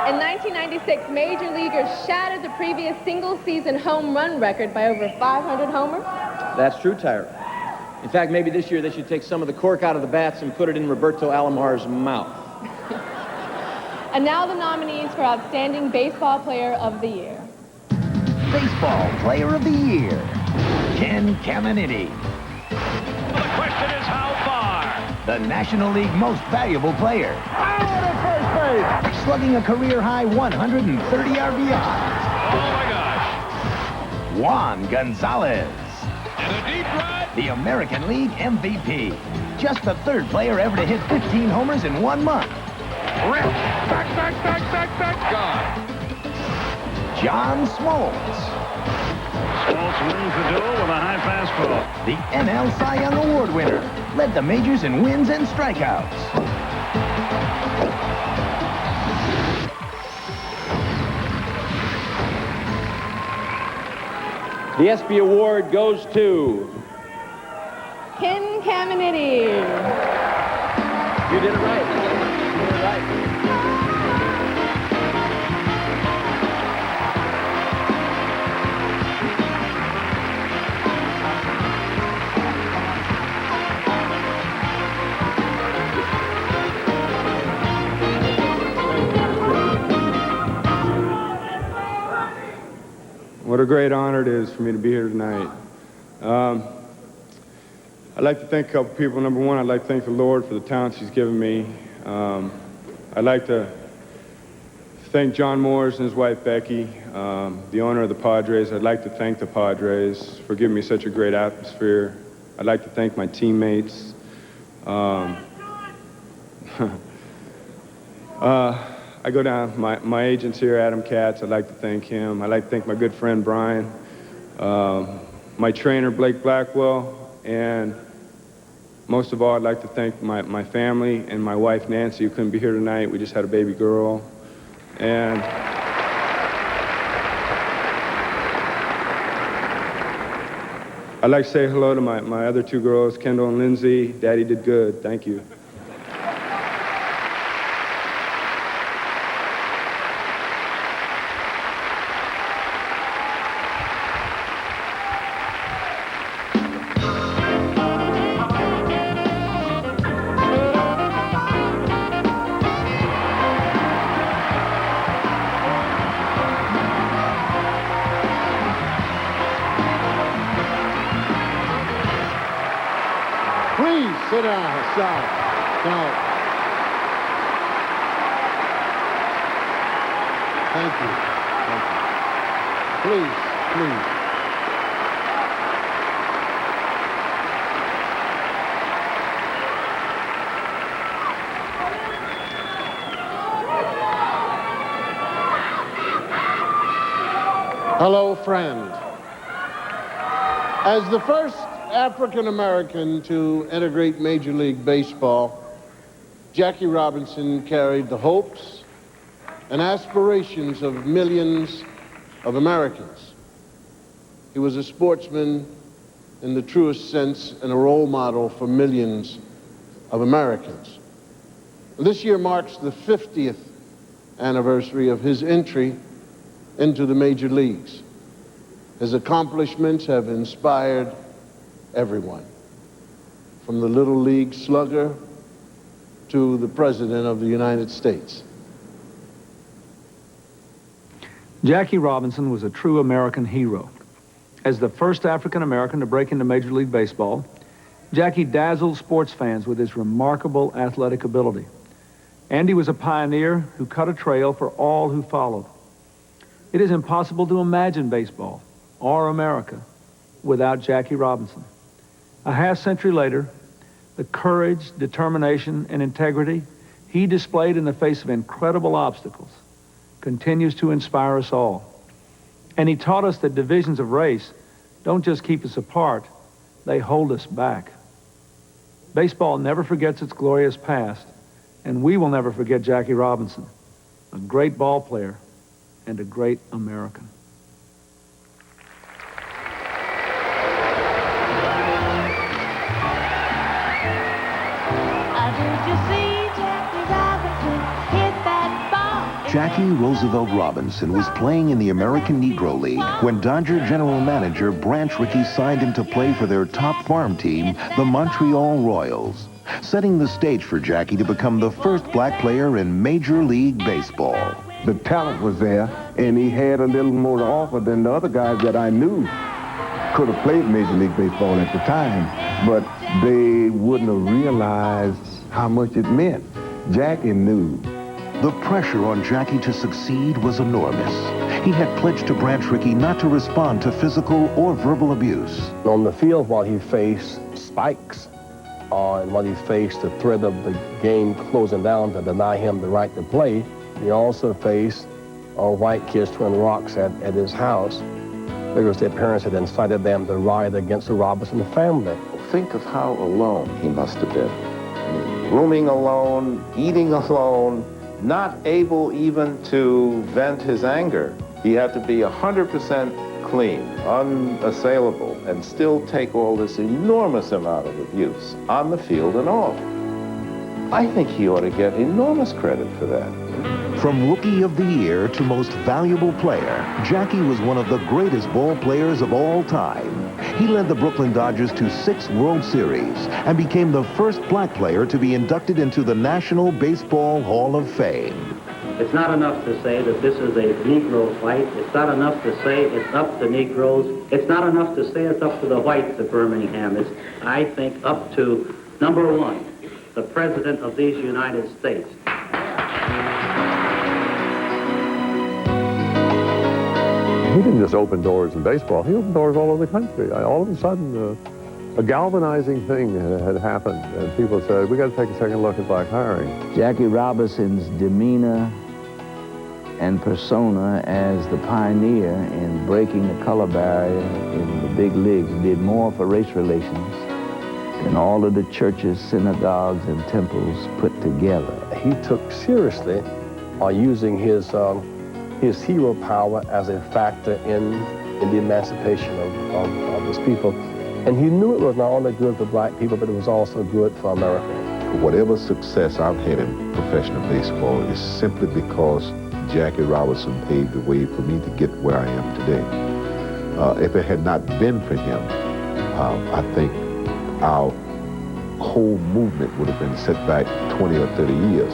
in 1996, Major Leaguers shattered the previous single-season home run record by over 500 homers. That's true, Tyra. In fact, maybe this year they should take some of the cork out of the bats and put it in Roberto Alomar's mouth. And now the nominees for Outstanding Baseball Player of the Year. Baseball Player of the Year, Ken Caminiti. Well, the question is how far? The National League Most Valuable Player. Out at first base. Slugging a career-high 130 RBIs. Oh, my gosh. Juan Gonzalez. And a deep drive. The American League MVP. Just the 3rd player ever to hit 15 homers in 1 month. Rip. Back. Gone. John Smoltz. Fultz wins the duel with a high fastball. The NL Cy Young Award winner led the majors in wins and strikeouts. The ESPY Award goes to... Ken Caminiti. You did it right. You did it right. What a great honor it is for me to be here tonight. I'd like to thank a couple people. Number one, I'd like to thank the Lord for the talents he's given me. I'd like to thank John Moores and his wife, Becky, the owner of the Padres. I'd like to thank the Padres for giving me such a great atmosphere. I'd like to thank my teammates. I go down, my agent's here, Adam Katz. I'd like to thank him. I'd like to thank my good friend, Brian, my trainer, Blake Blackwell, and most of all, I'd like to thank my family and my wife, Nancy, who couldn't be here tonight. We just had a baby girl. And I'd like to say hello to my other two girls, Kendall and Lindsay. Daddy did good. Thank you. Sit down, stop. Don't. Thank you. Please, please. Hello, friend. As the first African-American to integrate Major League Baseball, Jackie Robinson carried the hopes and aspirations of millions of Americans. He was a sportsman in the truest sense and a role model for millions of Americans. This year marks the 50th anniversary of his entry into the major leagues. His accomplishments have inspired everyone, from the Little League slugger to the President of the United States. Jackie Robinson was a true American hero. As the first African American to break into Major League Baseball, Jackie dazzled sports fans with his remarkable athletic ability. And he was a pioneer who cut a trail for all who followed. It is impossible to imagine baseball or America without Jackie Robinson. A half-century later, the courage, determination, and integrity he displayed in the face of incredible obstacles continues to inspire us all. And he taught us that divisions of race don't just keep us apart, they hold us back. Baseball never forgets its glorious past, and we will never forget Jackie Robinson, a great ball player and a great American. Jackie Roosevelt Robinson was playing in the American Negro League when Dodger general manager Branch Rickey signed him to play for their top farm team, the Montreal Royals, setting the stage for Jackie to become the first black player in Major League Baseball. The talent was there, and he had a little more to offer than the other guys that I knew could have played Major League Baseball at the time, but they wouldn't have realized how much it meant. Jackie knew. The pressure on Jackie to succeed was enormous. He had pledged to Branch Rickey not to respond to physical or verbal abuse. On the field, while he faced spikes, and while he faced the threat of the game closing down to deny him the right to play, he also faced white kids throwing rocks at his house. because their parents had incited them to riot against the Robinson family. Think of how alone he must have been. I mean, rooming alone, eating alone, not able even to vent his anger. He had to be 100% clean, unassailable, and still take all this enormous amount of abuse on the field and off. I think he ought to get enormous credit for that. From Rookie of the Year to Most Valuable Player, Jackie was one of the greatest ball players of all time. He led the Brooklyn Dodgers to 6 World Series and became the first black player to be inducted into the National Baseball Hall of Fame. It's not enough to say that this is a Negro fight. It's not enough to say it's up to Negroes. It's not enough to say it's up to the whites of Birmingham. It's, I think, up to, number one, the President of these United States. He didn't just open doors in baseball, he opened doors all over the country. All of a sudden, a galvanizing thing had happened, and people said, we got to take a second look at black hiring. Jackie Robinson's demeanor and persona as the pioneer in breaking the color barrier in the big leagues did more for race relations than all of the churches, synagogues, and temples put together. He took seriously using his hero power as a factor in the emancipation of his people. And he knew it was not only good for black people, but it was also good for America. Whatever success I've had in professional baseball is simply because Jackie Robinson paved the way for me to get where I am today. If it had not been for him, I think our whole movement would have been set back 20 or 30 years.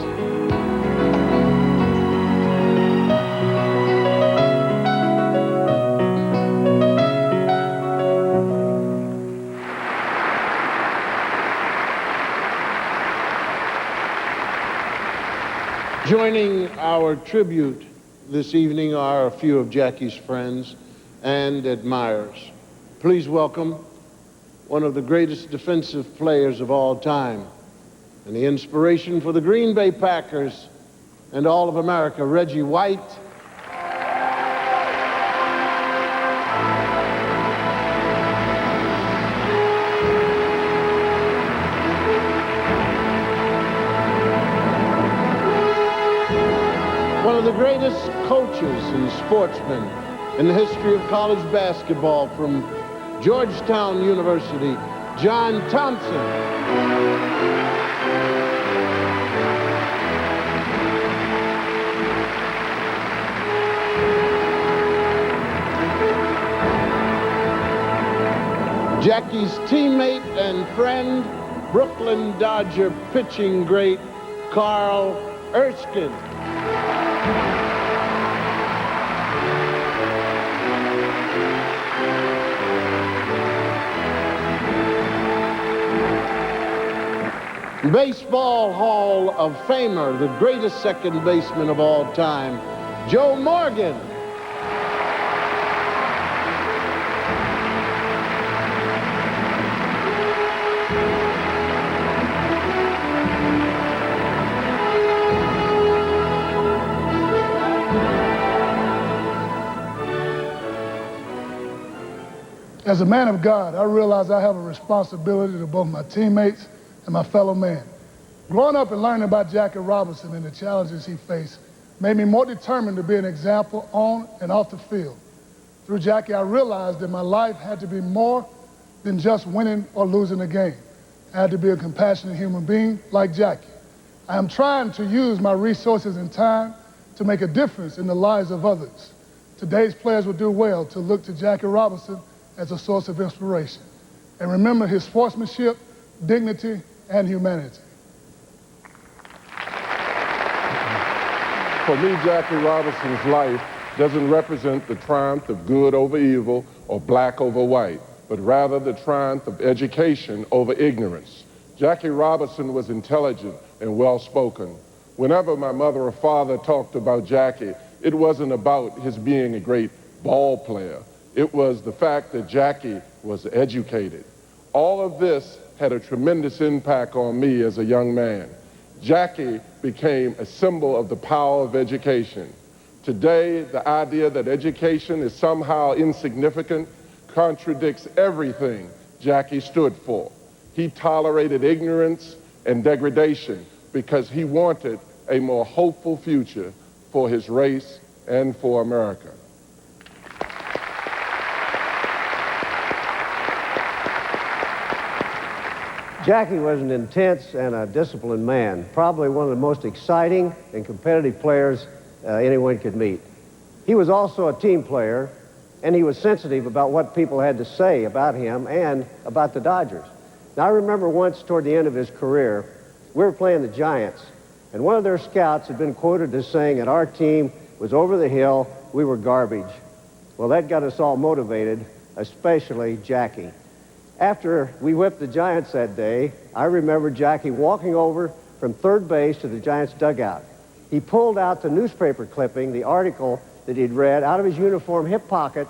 Joining our tribute this evening are a few of Jackie's friends and admirers. Please welcome one of the greatest defensive players of all time and the inspiration for the Green Bay Packers and all of America, Reggie White. One of the greatest coaches and sportsmen in the history of college basketball from Georgetown University, John Thompson. Jackie's teammate and friend, Brooklyn Dodger pitching great, Carl Erskine. Baseball Hall of Famer, the greatest second baseman of all time, Joe Morgan. As a man of God, I realize I have a responsibility to both my teammates and my fellow man. Growing up and learning about Jackie Robinson and the challenges he faced made me more determined to be an example on and off the field. Through Jackie, I realized that my life had to be more than just winning or losing a game. I had to be a compassionate human being like Jackie. I am trying to use my resources and time to make a difference in the lives of others. Today's players would do well to look to Jackie Robinson as a source of inspiration and remember his sportsmanship, dignity, and humanity. For me, Jackie Robinson's life doesn't represent the triumph of good over evil or black over white, but rather the triumph of education over ignorance. Jackie Robinson was intelligent and well-spoken. Whenever my mother or father talked about Jackie, it wasn't about his being a great ball player. It was the fact that Jackie was educated. All of this had a tremendous impact on me as a young man. Jackie became a symbol of the power of education. Today, the idea that education is somehow insignificant contradicts everything Jackie stood for. He tolerated ignorance and degradation because he wanted a more hopeful future for his race and for America. Jackie was an intense and a disciplined man, probably one of the most exciting and competitive players anyone could meet. He was also a team player, and he was sensitive about what people had to say about him and about the Dodgers. Now, I remember once toward the end of his career, we were playing the Giants, and one of their scouts had been quoted as saying that our team was over the hill, we were garbage. Well, that got us all motivated, especially Jackie. After we whipped the Giants that day, I remember Jackie walking over from third base to the Giants dugout. He pulled out the newspaper clipping, the article that he'd read, out of his uniform hip pocket.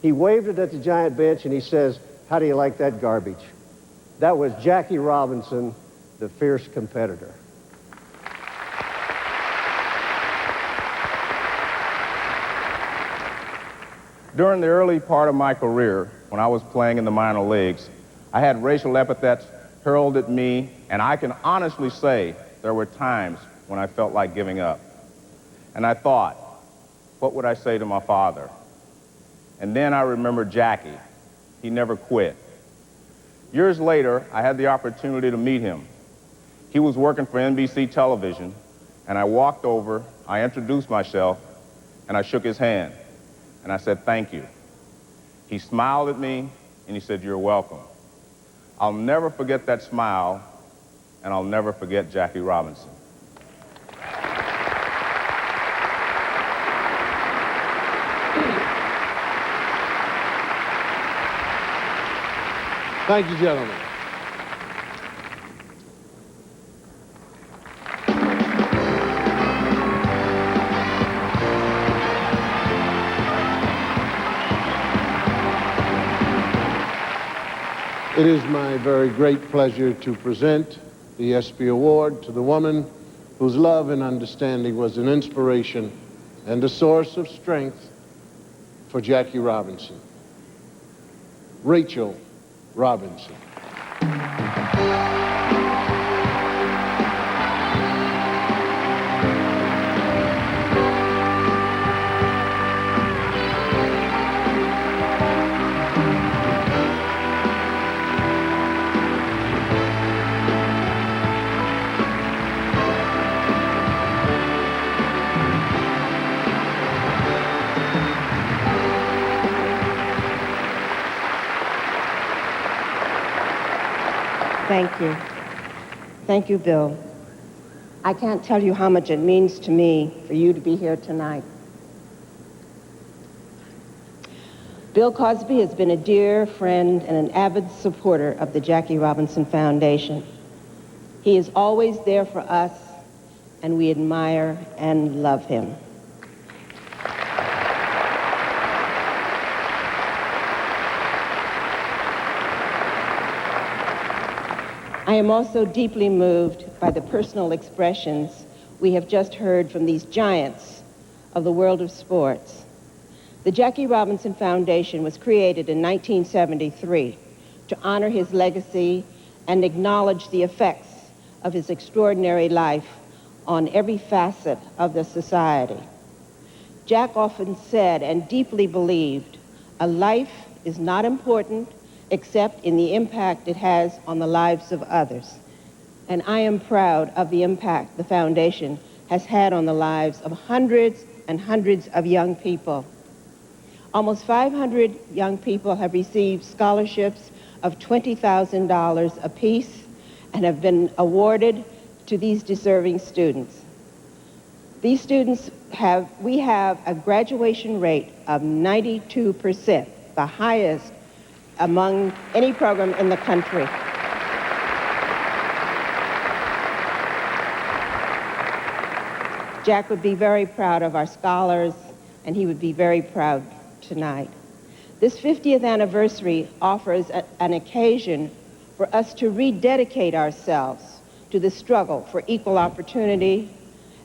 He waved it at the Giant bench, and he says, "How do you like that garbage?" That was Jackie Robinson, the fierce competitor. During the early part of my career, when I was playing in the minor leagues, I had racial epithets hurled at me, and I can honestly say there were times when I felt like giving up. And I thought, what would I say to my father? And then I remembered Jackie. He never quit. Years later, I had the opportunity to meet him. He was working for NBC television, and I walked over, I introduced myself, and I shook his hand. And I said, "Thank you." He smiled at me, and he said, "You're welcome." I'll never forget that smile, and I'll never forget Jackie Robinson. Thank you, gentlemen. It is my very great pleasure to present the ESPY Award to the woman whose love and understanding was an inspiration and a source of strength for Jackie Robinson. Rachel Robinson. Thank you. Thank you, Bill. I can't tell you how much it means to me for you to be here tonight. Bill Cosby has been a dear friend and an avid supporter of the Jackie Robinson Foundation. He is always there for us, and we admire and love him. I am also deeply moved by the personal expressions we have just heard from these giants of the world of sports. The Jackie Robinson Foundation was created in 1973 to honor his legacy and acknowledge the effects of his extraordinary life on every facet of the society. Jack often said and deeply believed, a life is not important except in the impact it has on the lives of others. And I am proud of the impact the foundation has had on the lives of hundreds and hundreds of young people. Almost 500 young people have received scholarships of $20,000 apiece and have been awarded to these deserving students. These students we have a graduation rate of 92%, the highest among any program in the country. Jack would be very proud of our scholars, and he would be very proud tonight. This 50th anniversary offers an occasion for us to rededicate ourselves to the struggle for equal opportunity,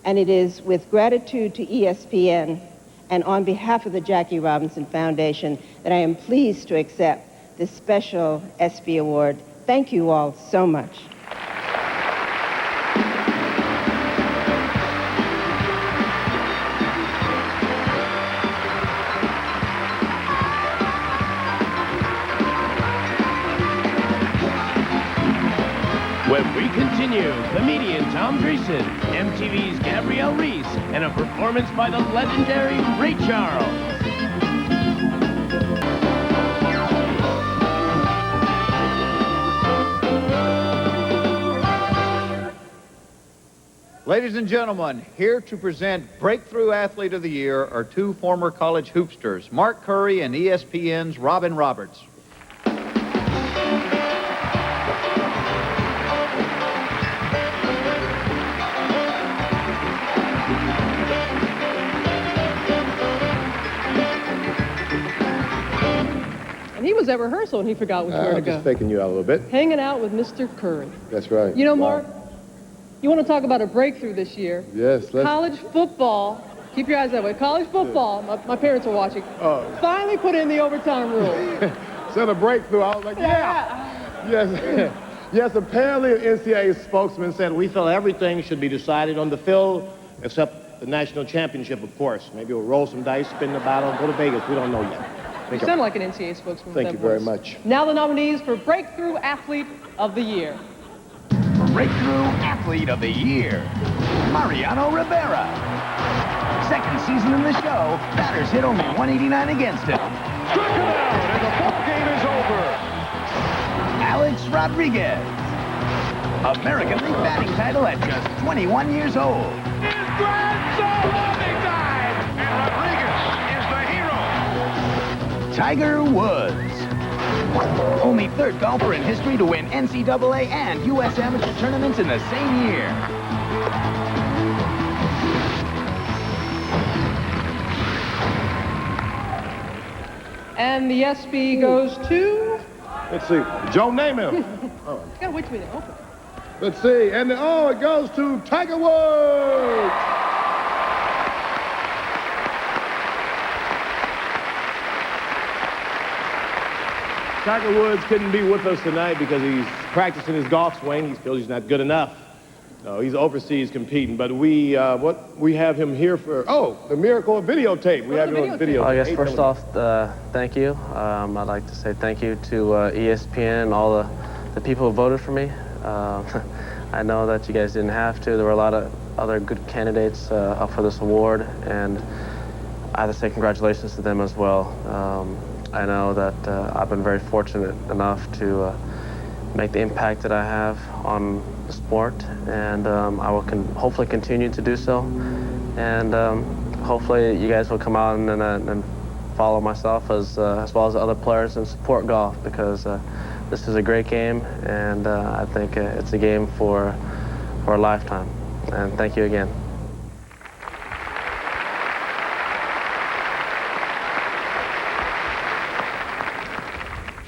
and it is with gratitude to ESPN and on behalf of the Jackie Robinson Foundation, that I am pleased to accept this special ESPY Award. Thank you all so much. When we continue, comedian Tom Dreesen, MTV's Gabrielle, Reece, and a performance by the legendary Ray Charles. Ladies and gentlemen, here to present Breakthrough Athlete of the Year are two former college hoopsters, Mark Curry and ESPN's Robin Roberts. And he was at rehearsal and he forgot which where to I'm go. just faking you out a little bit. Hanging out with Mr. Curry. That's right. You know, Wow. Mark, you want to talk about a breakthrough this year? Yes, let's... College football, keep your eyes that way. College football, my parents are watching, finally put in the overtime rule. So the breakthrough, I was like, yeah. Yes. Yes, apparently an NCAA spokesman said, we feel everything should be decided on the field except the national championship, of course. Maybe we'll roll some dice, spin the bottle, go to Vegas. We don't know yet. You sound like an NCAA spokesman. Thank you very much. Now the nominees for Breakthrough Athlete of the Year. Breakthrough Athlete of the Year, Mariano Rivera. Second season in the show, batters hit only 189 against him. Struck him out, and the ball game is over. Alex Rodriguez. American League batting title at just 21 years old. It's grand slam big time, and Rodriguez is the hero. Tiger Woods. Only third golfer in history to win NCAA and U.S. amateur tournaments in the same year. And the ESPY goes to... Let's see. Joe Namath. You gotta wait till we open. Let's see. And it goes to Tiger Woods. Tiger Woods couldn't be with us tonight because he's practicing his golf swing. He feels he's not good enough. No, he's overseas competing. But we have him here for, the miracle of videotape. We have him on videotape. I guess first off, thank you. I'd like to say thank you to ESPN, all the people who voted for me. I know that you guys didn't have to. There were a lot of other good candidates up for this award, and I have to say congratulations to them as well. I know that I've been very fortunate enough to make the impact that I have on the sport, and I will hopefully continue to do so. And hopefully you guys will come out and follow myself as well as other players and support golf, because this is a great game, and I think it's a game for a lifetime. And thank you again.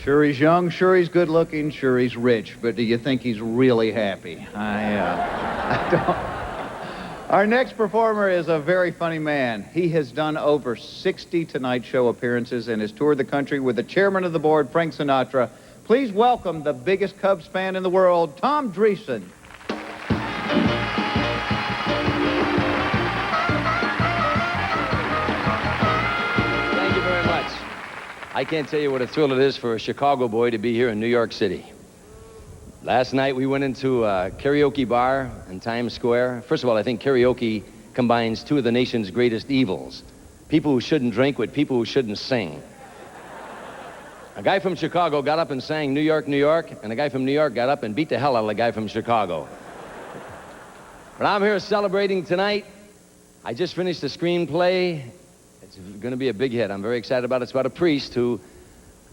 Sure he's young, sure he's good looking, sure he's rich, but do you think he's really happy? I don't. Our next performer is a very funny man. He has done over 60 Tonight Show appearances and has toured the country with the chairman of the board, Frank Sinatra. Please welcome the biggest Cubs fan in the world, Tom Dreesen. Thank you very much. I can't tell you what a thrill it is for a Chicago boy to be here in New York City. Last night we went into a karaoke bar in Times Square. First of all, I think karaoke combines two of the nation's greatest evils. People who shouldn't drink with people who shouldn't sing. A guy from Chicago got up and sang New York, New York, and a guy from New York got up and beat the hell out of the guy from Chicago. But I'm here celebrating tonight. I just finished a screenplay. It's going to be a big hit. I'm very excited about it. It's about a priest who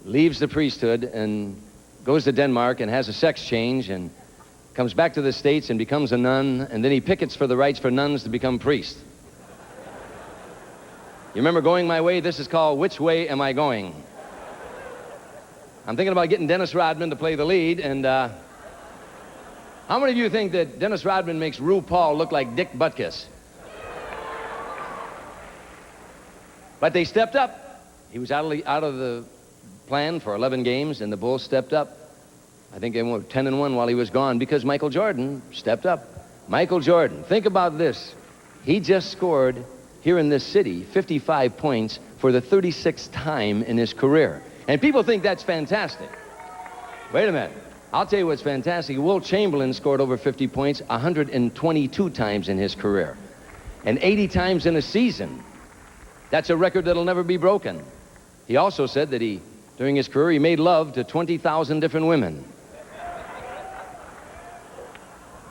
leaves the priesthood and goes to Denmark and has a sex change and comes back to the States and becomes a nun, and then he pickets for the rights for nuns to become priests. You remember Going My Way? This is called Which Way Am I Going? I'm thinking about getting Dennis Rodman to play the lead, and how many of you think that Dennis Rodman makes RuPaul look like Dick Butkus? But they stepped up. He was out of the plan for 11 games, and the Bulls stepped up. I think they went 10-1 while he was gone because Michael Jordan stepped up. Michael Jordan, think about this. He just scored here in this city 55 points for the 36th time in his career. And people think that's fantastic. Wait a minute. I'll tell you what's fantastic. Wilt Chamberlain scored over 50 points 122 times in his career. And 80 times in a season. That's a record that'll never be broken. He also said that during his career, he made love to 20,000 different women.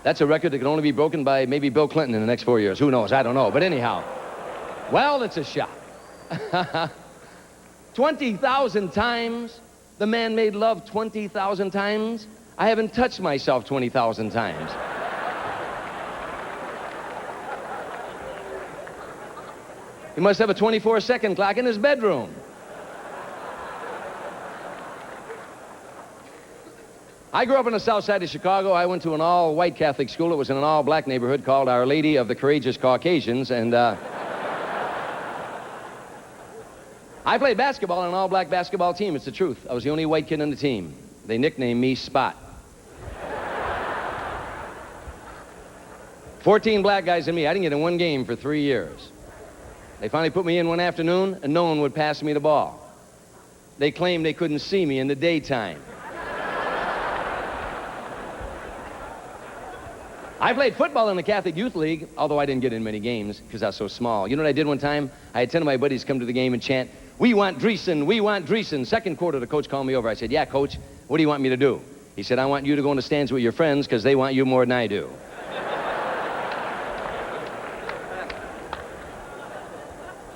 That's a record that can only be broken by maybe Bill Clinton in the next 4 years. Who knows? I don't know. But anyhow, well, it's a shot. 20,000 times. The man made love 20,000 times. I haven't touched myself 20,000 times. He must have a 24-second clock in his bedroom. I grew up in the south side of Chicago. I went to an all-white Catholic school. It was in an all-black neighborhood called Our Lady of the Courageous Caucasians, and I played basketball on an all-black basketball team. It's the truth. I was the only white kid on the team. They nicknamed me Spot. 14 black guys and me. I didn't get in one game for 3 years. They finally put me in one afternoon, and no one would pass me the ball. They claimed they couldn't see me in the daytime. I played football in the Catholic Youth League, although I didn't get in many games because I was so small. You know what I did one time? I had 10 of my buddies come to the game and chant, "We want Dreesen, we want Dreesen." Second quarter, the coach called me over. I said, "Yeah, coach, what do you want me to do?" He said, "I want you to go in the stands with your friends because they want you more than I do."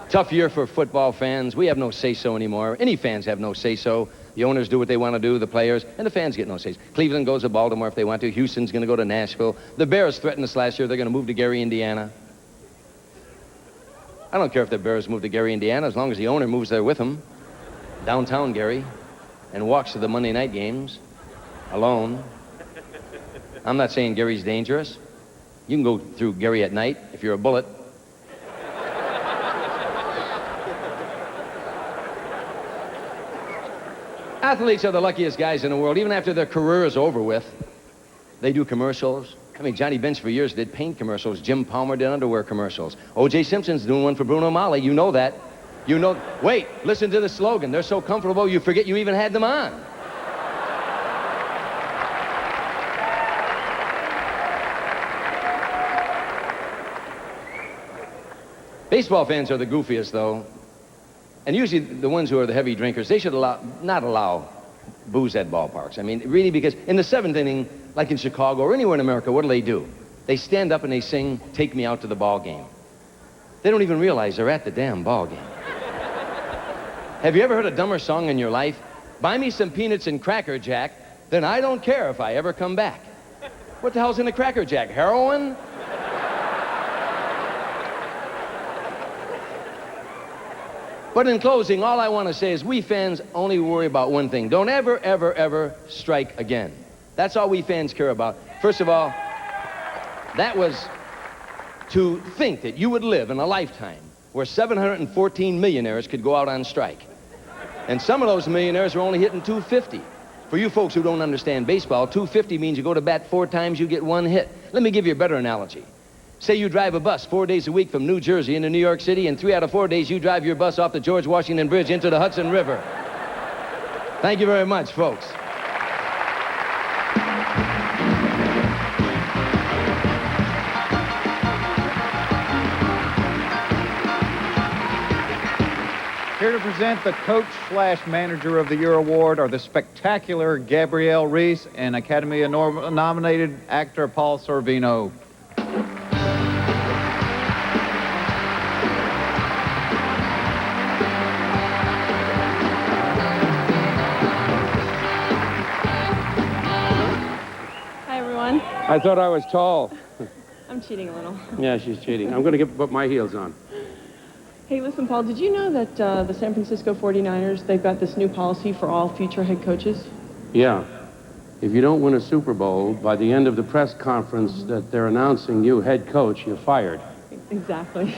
Tough year for football fans. We have no say-so anymore. Any fans have no say-so. The owners do what they want to do, the players, and the fans get no say. Cleveland goes to Baltimore if they want to. Houston's going to go to Nashville. The Bears threatened us last year. They're going to move to Gary, Indiana. I don't care if the Bears move to Gary, Indiana, as long as the owner moves there with them, downtown Gary, and walks to the Monday night games alone. I'm not saying Gary's dangerous. You can go through Gary at night if you're a bullet. Athletes are the luckiest guys in the world. Even after their career is over with, they do commercials. I mean, Johnny Bench for years did paint commercials. Jim Palmer did underwear commercials. O.J. Simpson's doing one for Bruno Mali. You know that. You know. Wait, listen to the slogan. They're so comfortable you forget you even had them on. Baseball fans are the goofiest, though. And usually the ones who are the heavy drinkers, they should not allow booze at ballparks. I mean, really, because in the seventh inning, like in Chicago or anywhere in America, what do? They stand up and they sing, "Take Me Out to the Ball Game." They don't even realize they're at the damn ball game. Have you ever heard a dumber song in your life? "Buy me some peanuts and Cracker Jack, then I don't care if I ever come back." What the hell's in a Cracker Jack? Heroin? But in closing, all I want to say is we fans only worry about one thing. Don't ever, ever, ever strike again. That's all we fans care about. First of all, that was to think that you would live in a lifetime where 714 millionaires could go out on strike. And some of those millionaires are only hitting 250. For you folks who don't understand baseball, 250 means you go to bat 4 times, you get 1 hit. Let me give you a better analogy. Say you drive a bus 4 days a week from New Jersey into New York City, and 3 out of 4 days you drive your bus off the George Washington Bridge into the Hudson River. Thank you very much, folks. Here to present the Coach/Manager of the Year award are the spectacular Gabrielle, Reece, and Academy-nominated actor Paul Sorvino. I thought I was tall. I'm cheating a little. Yeah, she's cheating. I'm going to put my heels on. Hey, listen, Paul, did you know that the San Francisco 49ers, they've got this new policy for all future head coaches? Yeah. If you don't win a Super Bowl, by the end of the press conference that they're announcing you head coach, you're fired. Exactly.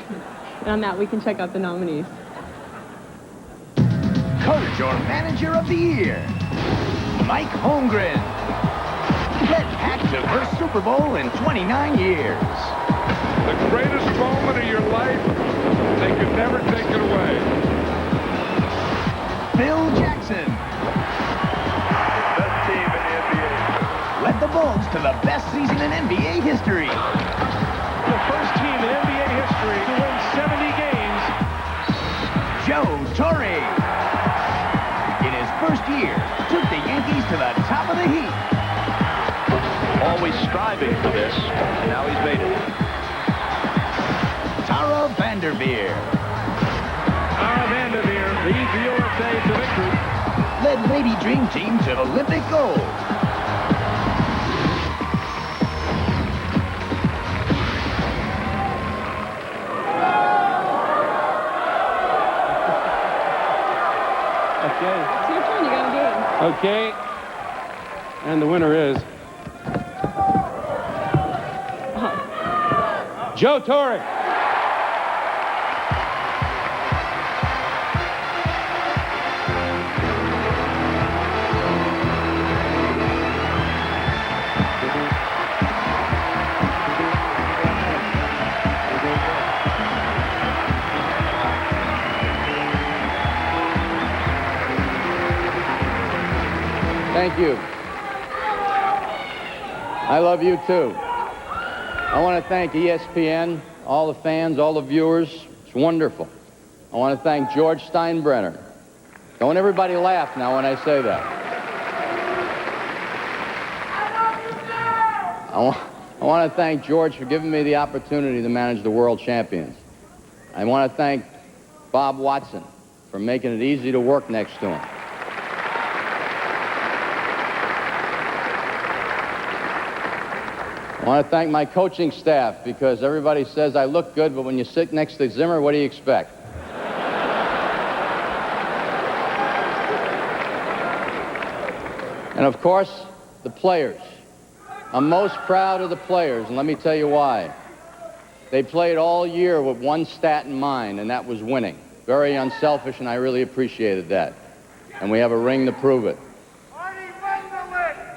And on that, we can check out the nominees. Coach or Manager of the Year, Mike Holmgren. Led Pack to first Super Bowl in 29 years. The greatest moment of your life, they could never take it away. Phil Jackson. Best team in the NBA. Led the Bulls to the best season in NBA history. The first team in NBA history to win 70 games. Joe Torre. In his first year, took the Yankees to the top of the heap. Always striving for this, and now he's made it. Tara Vanderveer. Tara Vanderveer leads the USA to victory. Led Lady Dream Team to Olympic gold. Okay. It's your turn. You got to do it. Okay. And the winner is Joe Torre. Thank you. I love you too. I want to thank ESPN, all the fans, all the viewers. It's wonderful. I want to thank George Steinbrenner. Don't everybody laugh now when I say that. I want to thank George for giving me the opportunity to manage the world champions. I want to thank Bob Watson for making it easy to work next to him. I want to thank my coaching staff because everybody says I look good, but when you sit next to Zimmer, what do you expect? And of course, the players. I'm most proud of the players, and let me tell you why. They played all year with one stat in mind, and that was winning. Very unselfish, and I really appreciated that. And we have a ring to prove it.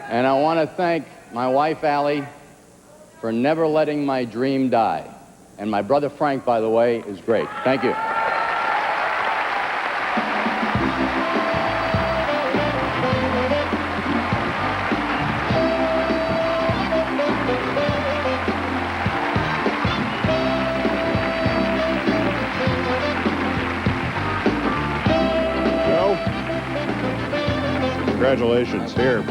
And I want to thank my wife, Allie, for never letting my dream die. And my brother Frank, by the way, is great. Thank you. Joe, congratulations. Here.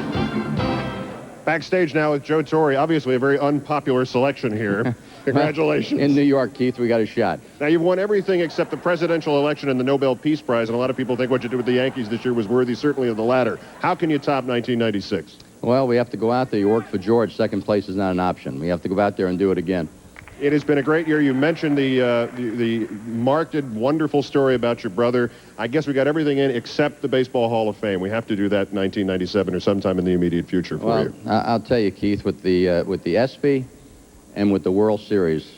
Backstage now with Joe Torre. Obviously a very unpopular selection here. Congratulations. In New York, Keith, we got a shot. Now, you've won everything except the presidential election and the Nobel Peace Prize, and a lot of people think what you did with the Yankees this year was worthy, certainly, of the latter. How can you top 1996? Well, we have to go out there. You work for George. Second place is not an option. We have to go out there and do it again. It has been a great year. You mentioned the marked, wonderful story about your brother. I guess we got everything in except the Baseball Hall of Fame. We have to do that in 1997 or sometime in the immediate future for you. I'll tell you, Keith, with the ESPY and with the World Series,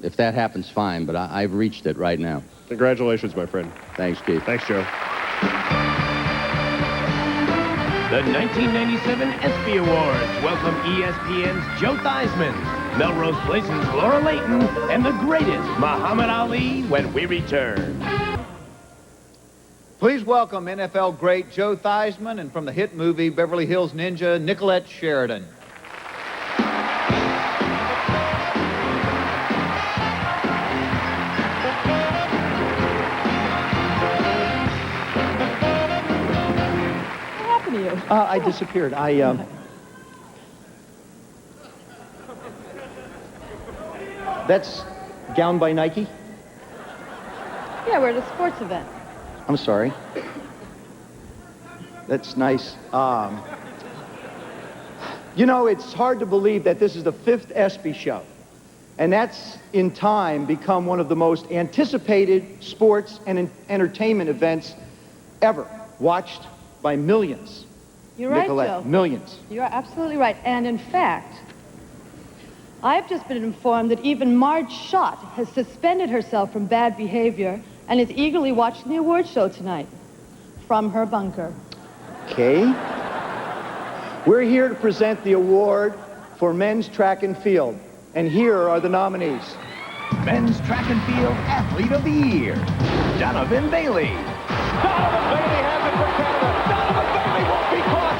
if that happens, fine, but I've reached it right now. Congratulations, my friend. Thanks, Keith. Thanks, Joe. The 1997 ESPY Awards welcome ESPN's Joe Theismann, Melrose Place's Laura Layton, and the greatest Muhammad Ali when we return. Please welcome NFL great Joe Theismann and from the hit movie Beverly Hills Ninja, Nicollette Sheridan. What happened to you? I disappeared. That's Gown by Nike? Yeah, we're at a sports event. I'm sorry. That's nice. You know, it's hard to believe that this is the 5th ESPY show. And that's, in time, become one of the most anticipated sports and entertainment events ever, watched by millions. You're right, Nicollette, Joe. millions. You're absolutely right. And in fact, I've just been informed that even Marge Schott has suspended herself from bad behavior and is eagerly watching the award show tonight. from her bunker. Okay. We're here to present the award for men's track and field. And here are the nominees. Men's Track and Field Athlete of the Year, Donovan Bailey. Donovan Bailey has it for Canada. Donovan Bailey won't be caught.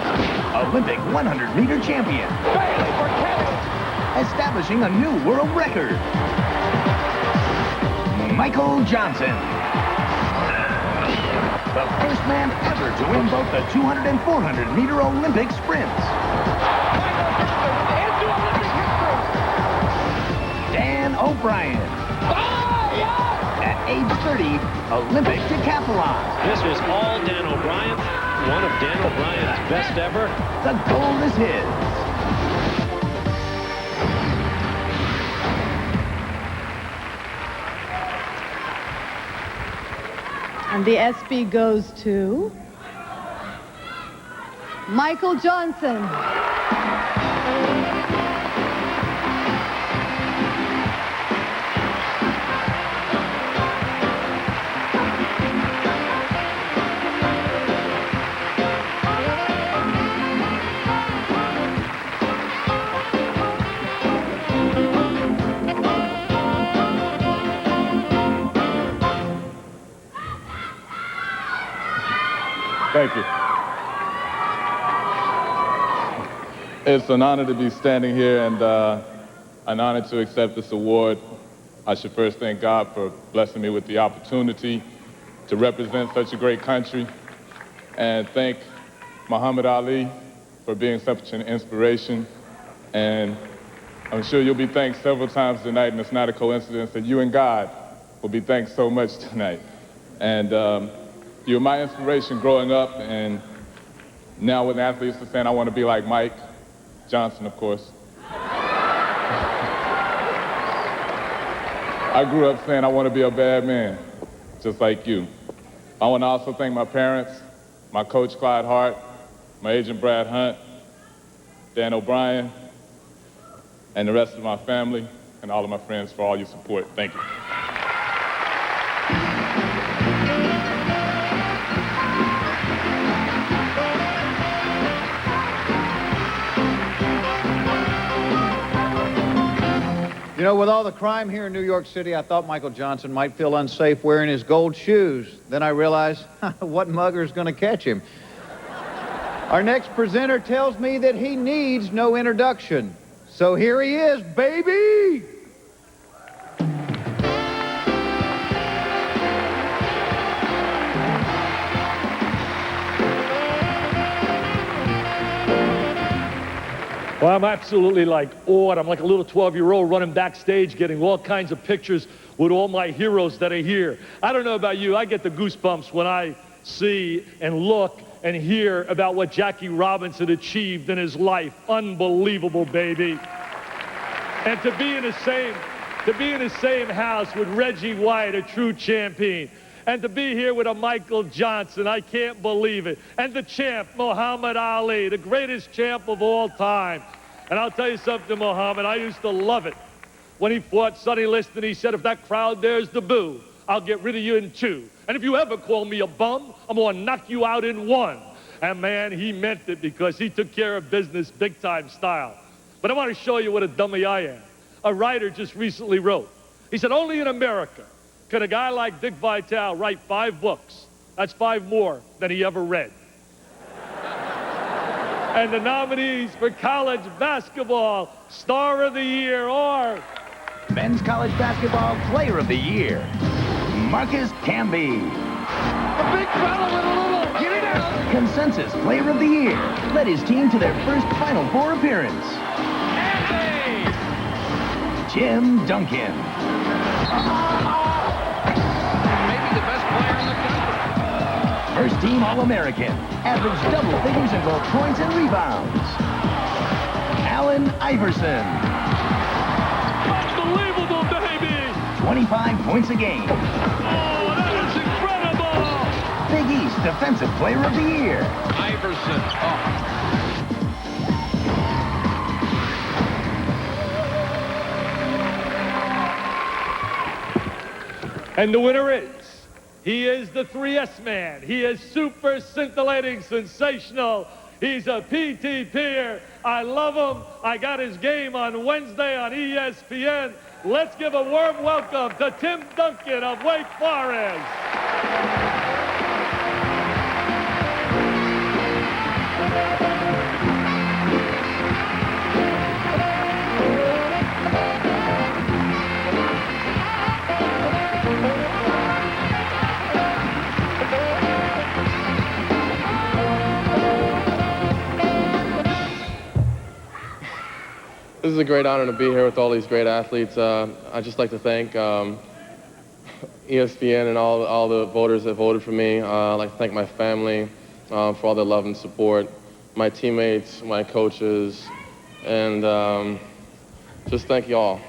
Olympic 100-meter champion. Bailey for Canada. Establishing a new world record. Michael Johnson. The first man ever to win both the 200 and 400-meter Olympic sprints. Dan O'Brien. At age 30, Olympic decathlon. This is all Dan O'Brien, one of Dan O'Brien's best ever. The gold is his. And the ESPY goes to Michael Johnson. Thank you. It's an honor to be standing here and an honor to accept this award. I should first thank God for blessing me with the opportunity to represent such a great country, and thank Muhammad Ali for being such an inspiration. And I'm sure you'll be thanked several times tonight, and it's not a coincidence that you and God will be thanked so much tonight. And you were my inspiration growing up, and now with athletes are saying I want to be like Mike Johnson, of course. I grew up saying I want to be a bad man, just like you. I want to also thank my parents, my coach Clyde Hart, my agent Brad Hunt, Dan O'Brien, and the rest of my family and all of my friends for all your support. Thank you. You know, with all the crime here in New York City, I thought Michael Johnson might feel unsafe wearing his gold shoes. Then I realized, what mugger's going to catch him? Our next presenter tells me that he needs no introduction. So here he is, baby! Well, I'm absolutely like awed. I'm like a little 12-year-old running backstage, getting all kinds of pictures with all my heroes that are here. I don't know about you, I get the goosebumps when I see and look and hear about what Jackie Robinson achieved in his life. Unbelievable, baby. And to be in the same house with Reggie White, a true champion. And to be here with a Michael Johnson, I can't believe it. And the champ, Muhammad Ali, the greatest champ of all time. And I'll tell you something, Muhammad, I used to love it. When he fought Sonny Liston, he said, if that crowd dares to boo, I'll get rid of you in two. And if you ever call me a bum, I'm going to knock you out in one. And man, he meant it because he took care of business big-time style. But I want to show you what a dummy I am. A writer just recently wrote. He said, only in America could a guy like Dick Vitale write 5 books. That's 5 more than he ever read. And the nominees for college basketball Star of the Year are... Men's College Basketball Player of the Year, Marcus Camby. A big fella with a little... Get it out! Consensus Player of the Year, led his team to their first Final Four appearance. Andy! Jim Duncan. First team All-American, averaged double figures in both points and rebounds. Allen Iverson. Unbelievable, baby! 25 points a game. Oh, that is incredible! Big East Defensive Player of the Year. Iverson. And the winner is He is the 3S man. He is super scintillating, sensational. He's a PT-peer. I love him. I got his game on Wednesday on ESPN. Let's give a warm welcome to Tim Duncan of Wake Forest. This is a great honor to be here with all these great athletes. I'd just like to thank ESPN and all the voters that voted for me. I'd like to thank my family for all their love and support, my teammates, my coaches, and just thank you all.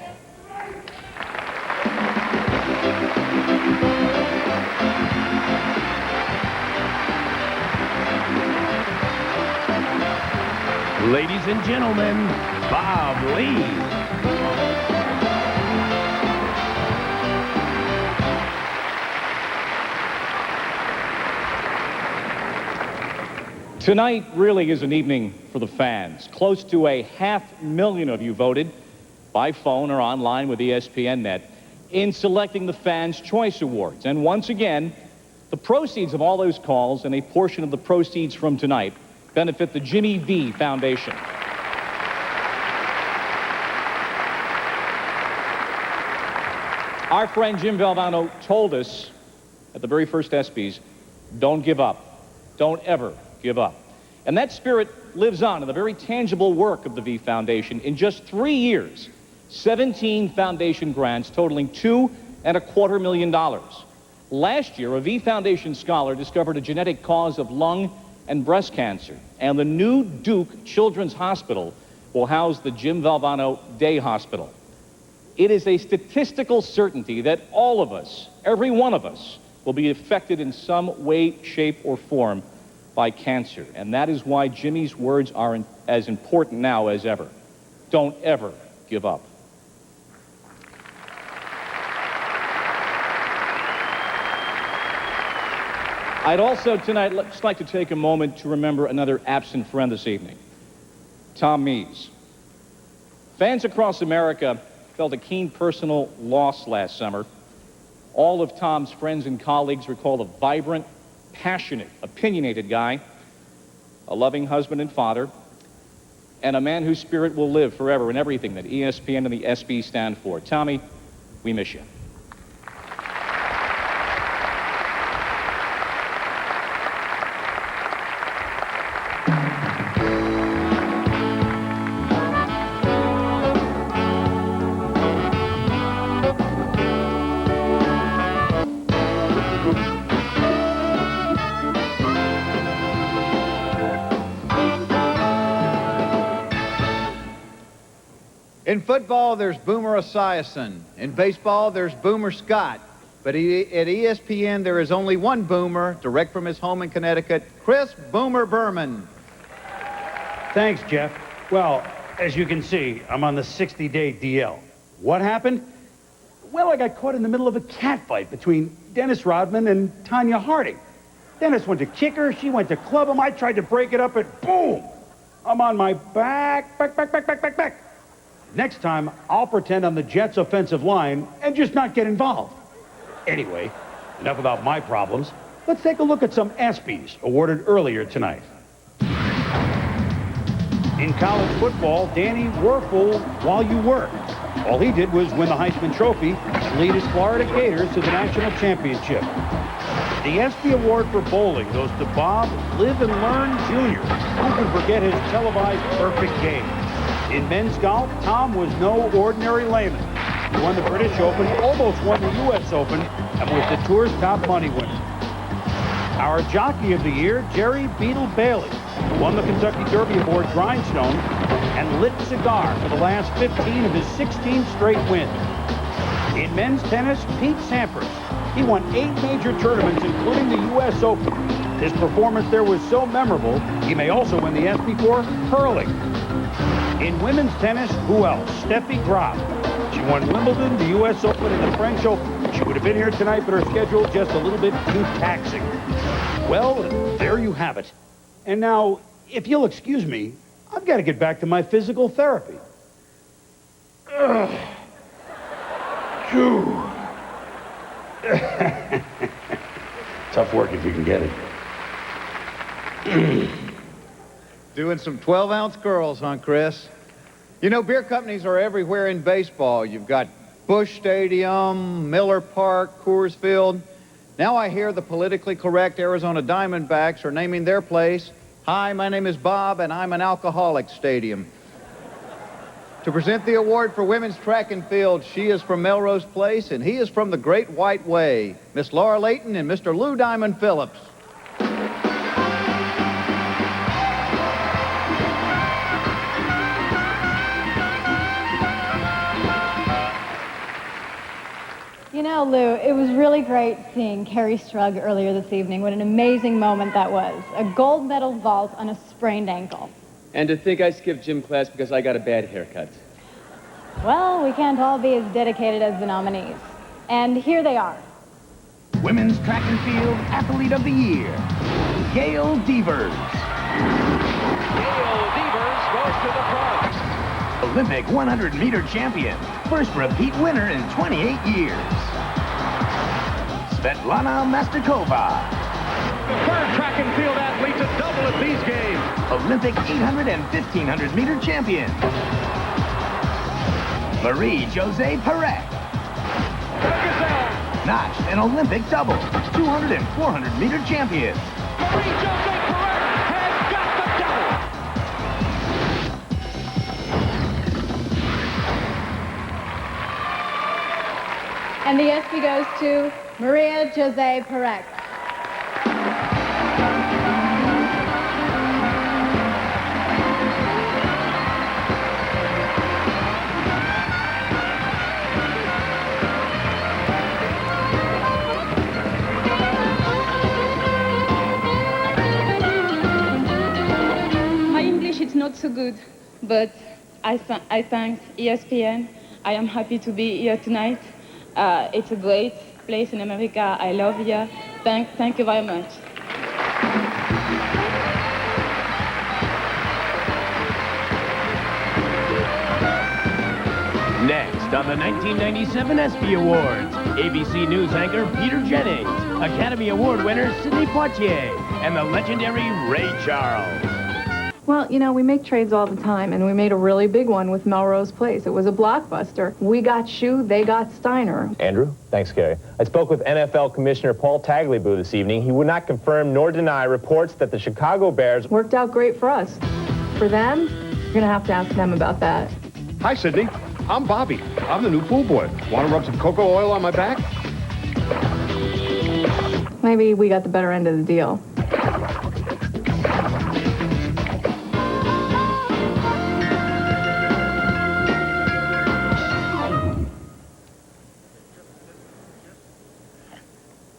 Ladies and gentlemen, Bob Bleeth. Tonight really is an evening for the fans. Close to 500,000 of you voted by phone or online with ESPNnet in selecting the Fans' Choice Awards. And once again, the proceeds of all those calls and a portion of the proceeds from tonight benefit the Jimmy V Foundation. Our friend Jim Valvano told us at the very first ESPYs, don't give up. Don't ever give up. And that spirit lives on in the very tangible work of the V Foundation. In just 3 years, 17 foundation grants totaling $2.25 million. Last year, a V Foundation scholar discovered a genetic cause of lung and breast cancer, and the new Duke Children's Hospital will house the Jim Valvano Day Hospital. It is a statistical certainty that all of us, every one of us, will be affected in some way, shape, or form by cancer. And that is why Jimmy's words are as important now as ever. Don't ever give up. I'd also tonight just like to take a moment to remember another absent friend this evening, Tom Mees. Fans across America felt a keen personal loss last summer. All of Tom's friends and colleagues recall a vibrant, passionate, opinionated guy, a loving husband and father, and a man whose spirit will live forever in everything that ESPN and the ESPY stand for. Tommy, we miss you. In football, there's Boomer Esiason. In baseball, there's Boomer Scott. But at ESPN, there is only one Boomer, direct from his home in Connecticut, Chris Boomer Berman. Thanks, Jeff. Well, as you can see, I'm on the 60-day DL. What happened? Well, I got caught in the middle of a catfight between Dennis Rodman and Tanya Harding. Dennis went to kick her, she went to club him, I tried to break it up, and boom! I'm on my back. Next time, I'll pretend I'm the Jets' offensive line and just not get involved. Anyway, enough about my problems. Let's take a look at some ESPYs awarded earlier tonight. In college football, Danny Werfel while you work. All he did was win the Heisman Trophy and lead his Florida Gators to the national championship. The ESPY Award for bowling goes to Bob Live and Learn Jr. Who can forget his televised perfect game? In men's golf, Tom was no ordinary layman. He won the British Open, almost won the U.S. Open, and was the tour's top money winner. Our Jockey of the Year, Jerry Beetle Bailey, won the Kentucky Derby Award Grindstone and lit cigar for the last 15 of his 16 straight wins. In men's tennis, Pete Sampras. He won 8 major tournaments, including the U.S. Open. His performance there was so memorable, he may also win the ESPY for hurling. In women's tennis, who else? Steffi Graf. She won Wimbledon, the U.S. Open, and the French Open. She would have been here tonight, but her schedule just a little bit too taxing. Well, there you have it. And now, if you'll excuse me, I've got to get back to my physical therapy. Ugh. Phew. Tough work if you can get it. Doing some 12-ounce girls, huh, Chris? You know, beer companies are everywhere in baseball. You've got Busch Stadium, Miller Park, Coors Field. Now I hear the politically correct Arizona Diamondbacks are naming their place, "Hi, my name is Bob, and I'm an alcoholic stadium." To present the award for women's track and field, she is from Melrose Place, and he is from the Great White Way. Miss Laura Layton and Mr. Lou Diamond Phillips. You know, Lou, it was really great seeing Carrie Strug earlier this evening. What an amazing moment that was. A gold medal vault on a sprained ankle. And to think I skipped gym class because I got a bad haircut. Well, we can't all be as dedicated as the nominees. And here they are. Women's Track and Field Athlete of the Year, Gail Devers. Gail Devers goes to the front. Olympic 100-meter champion, first repeat winner in 28 years. Svetlana Mastakova. The third track and field athlete to double at these games. Olympic 800 and 1500-meter champion. Marie-José Perec. Notched an Olympic double, 200 and 400-meter champion. Marie-José Perec has got the double. And the ESPY goes to Maria-José Perec. It's not so good, but I thank ESPN. I am happy to be here tonight. It's a great place in America. I love here. Thank you very much. Next on the 1997 ESPY Awards, ABC News anchor Peter Jennings, Academy Award winner Sidney Poitier, and the legendary Ray Charles. Well, you know, we make trades all the time, and we made a really big one with Melrose Place. It was a blockbuster. We got Shue, they got Steiner. Andrew? Thanks, Gary. I spoke with NFL Commissioner Paul Tagliabue this evening. He would not confirm nor deny reports that the Chicago Bears... Worked out great for us. For them, you're going to have to ask them about that. Hi, Sidney. I'm Bobby. I'm the new pool boy. Want to rub some cocoa oil on my back? Maybe we got the better end of the deal.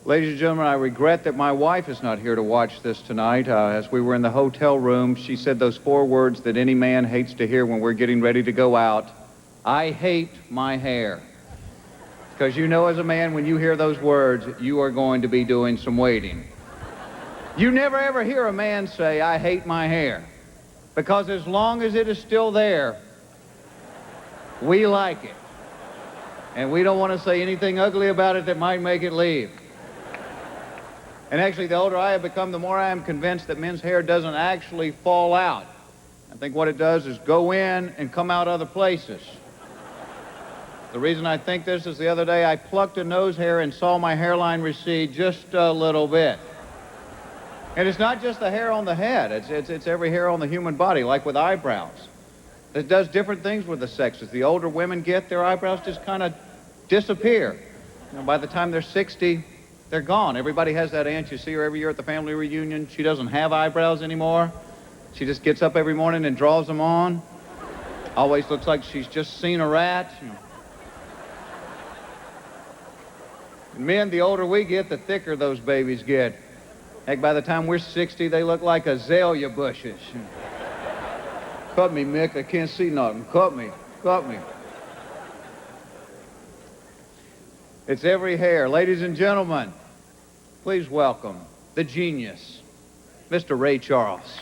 Ladies and gentlemen, I regret that my wife is not here to watch this tonight. As we were in the hotel room, she said those 4 words that any man hates to hear when we're getting ready to go out. I hate my hair. Because you know as a man, when you hear those words, you are going to be doing some waiting. You never ever hear a man say, I hate my hair. Because as long as it is still there, we like it. And we don't want to say anything ugly about it that might make it leave. And actually, the older I have become, the more I am convinced that men's hair doesn't actually fall out. I think what it does is go in and come out other places. The reason I think this is the other day I plucked a nose hair and saw my hairline recede just a little bit. And it's not just the hair on the head. It's every hair on the human body, like with eyebrows. It does different things with the sexes. The older women get, their eyebrows just kind of disappear. You know, by the time they're 60, they're gone. Everybody has that aunt. You see her every year at the family reunion. She doesn't have eyebrows anymore. She just gets up every morning and draws them on. Always looks like she's just seen a rat. You know. And men, the older we get, the thicker those babies get. Heck, by the time we're 60, they look like azalea bushes. Cut me, Mick. I can't see nothing. Cut me. Cut me. It's every hair. Ladies and gentlemen, please welcome the genius, Mr. Ray Charles.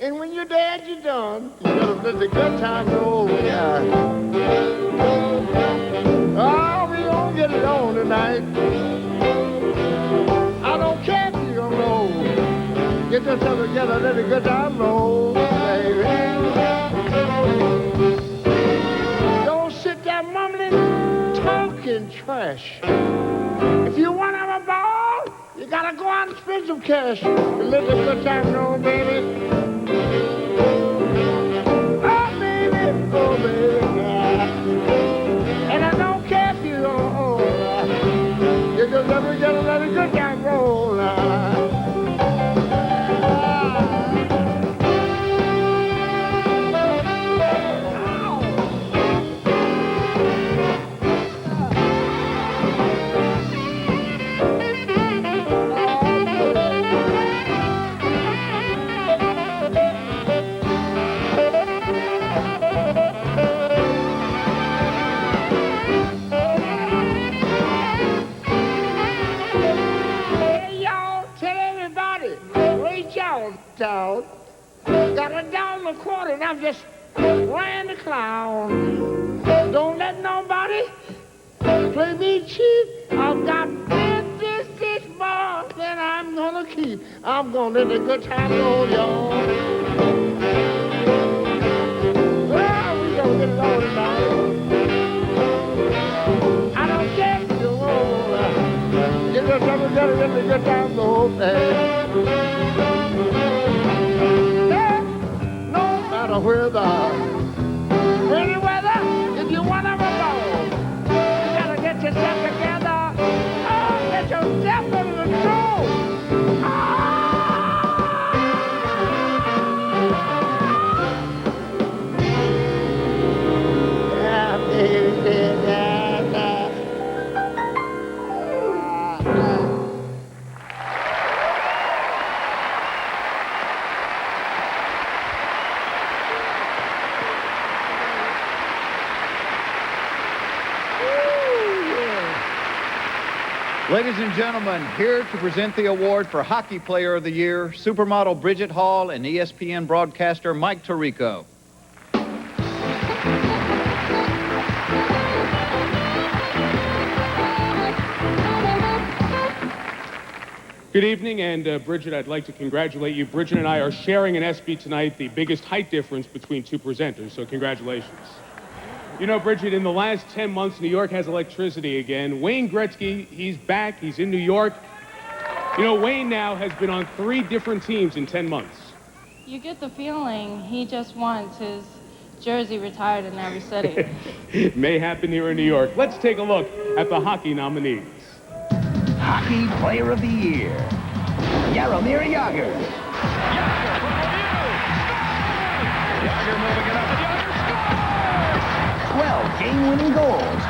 And when you're dead, you're done. You gotta let the good times roll. Yeah. Oh, we gonna get it on tonight. I don't care if you don't roll. Get yourself together, let the good times roll, baby. Don't sit there mumbling, talking trash. If you want to have a ball, you gotta go out and spend some cash and let the good times roll, baby. Oh, baby, and I don't care if you don't. You just never get to let a good time roll. Town. Got a down the quarter and I'm just ran the clown. Don't let nobody play me cheap. I've got this more than I'm gonna keep. I'm gonna let a good time roll, y'all. Well, we gonna get it on tonight. I don't care if you roll. You just never get it, let a good time roll, baby. Where the any weather, if you want to have a ball, you gotta get yourself together. Oh, get yourself under control. Yeah, baby, Ladies and gentlemen, here to present the award for Hockey Player of the Year, supermodel Bridget Hall and ESPN broadcaster Mike Tirico. Good evening, and Bridget, I'd like to congratulate you. Bridget and I are sharing an ESPY tonight, the biggest height difference between two presenters, so congratulations. You know, Bridget, in the last 10 months, New York has electricity again. Wayne Gretzky, he's back. He's in New York. You know, Wayne now has been on 3 different teams in 10 months. You get the feeling he just wants his jersey retired in every city. It may happen here in New York. Let's take a look at the hockey nominees. Hockey Player of the Year, Jaromir Jagr. Jagr moving it up, and Jagr scores! 12 game-winning goals.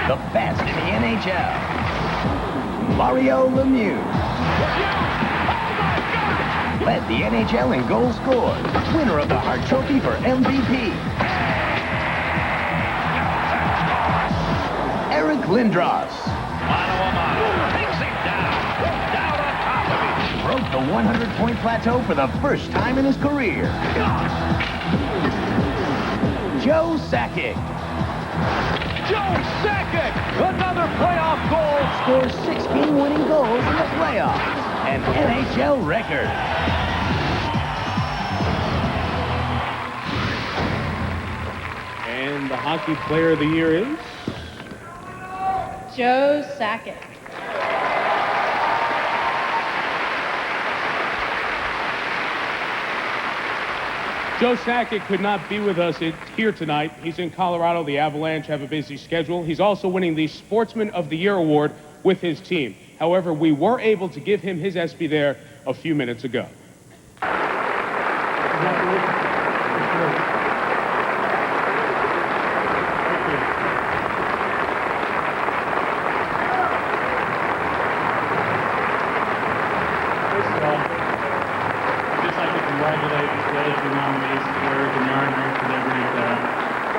The best in the NHL. Mario Lemieux. Led the NHL in goals scored. Winner of the Hart Trophy for MVP. Eric Lindros. Takes him down on top of him. Broke the 100-point plateau for the first time in his career. Joe Sakic. Joe Sakic, another playoff goal. Scores 6 game-winning goals in the playoffs. An NHL record. And the Hockey Player of the Year is? Joe Sakic. Joe Sakic could not be with us here tonight. He's in Colorado. The Avalanche have a busy schedule. He's also winning the Sportsman of the Year award with his team. However, we were able to give him his ESPY there a few minutes ago.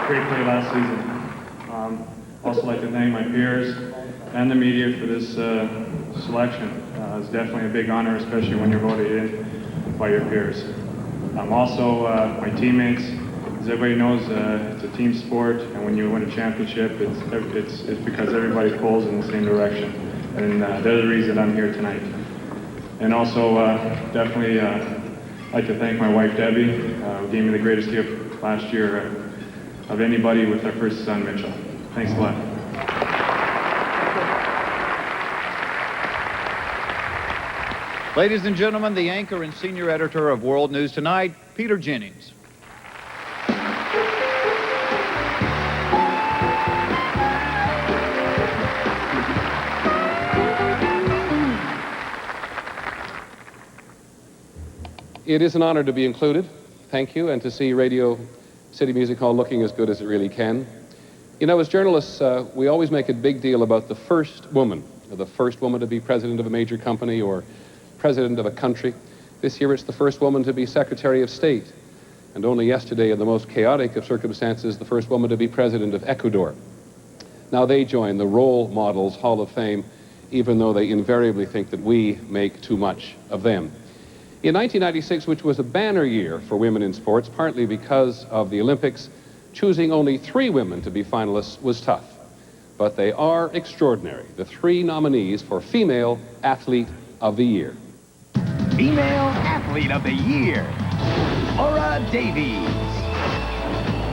Great play last season. Also like to thank my peers and the media for this selection. It's definitely a big honor, especially when you're voted in by your peers. Also, my teammates, as everybody knows, it's a team sport, and when you win a championship, it's because everybody pulls in the same direction, and they're the reason I'm here tonight. And also, definitely like to thank my wife Debbie, who gave me the greatest gift last year of anybody with their first son, Mitchell. Thanks a lot. Ladies and gentlemen, the anchor and senior editor of World News Tonight, Peter Jennings. It is an honor to be included. Thank you, and to see Radio City Music Hall looking as good as it really can. You know, as journalists, we always make a big deal about the first woman to be president of a major company or president of a country. This year it's the first woman to be Secretary of State, and only yesterday, in the most chaotic of circumstances, the first woman to be president of Ecuador. Now they join the Role Models Hall of Fame, even though they invariably think that we make too much of them. In 1996, which was a banner year for women in sports, partly because of the Olympics, choosing only 3 women to be finalists was tough. But they are extraordinary, the 3 nominees for Female Athlete of the Year. Female Athlete of the Year, Laura Davies.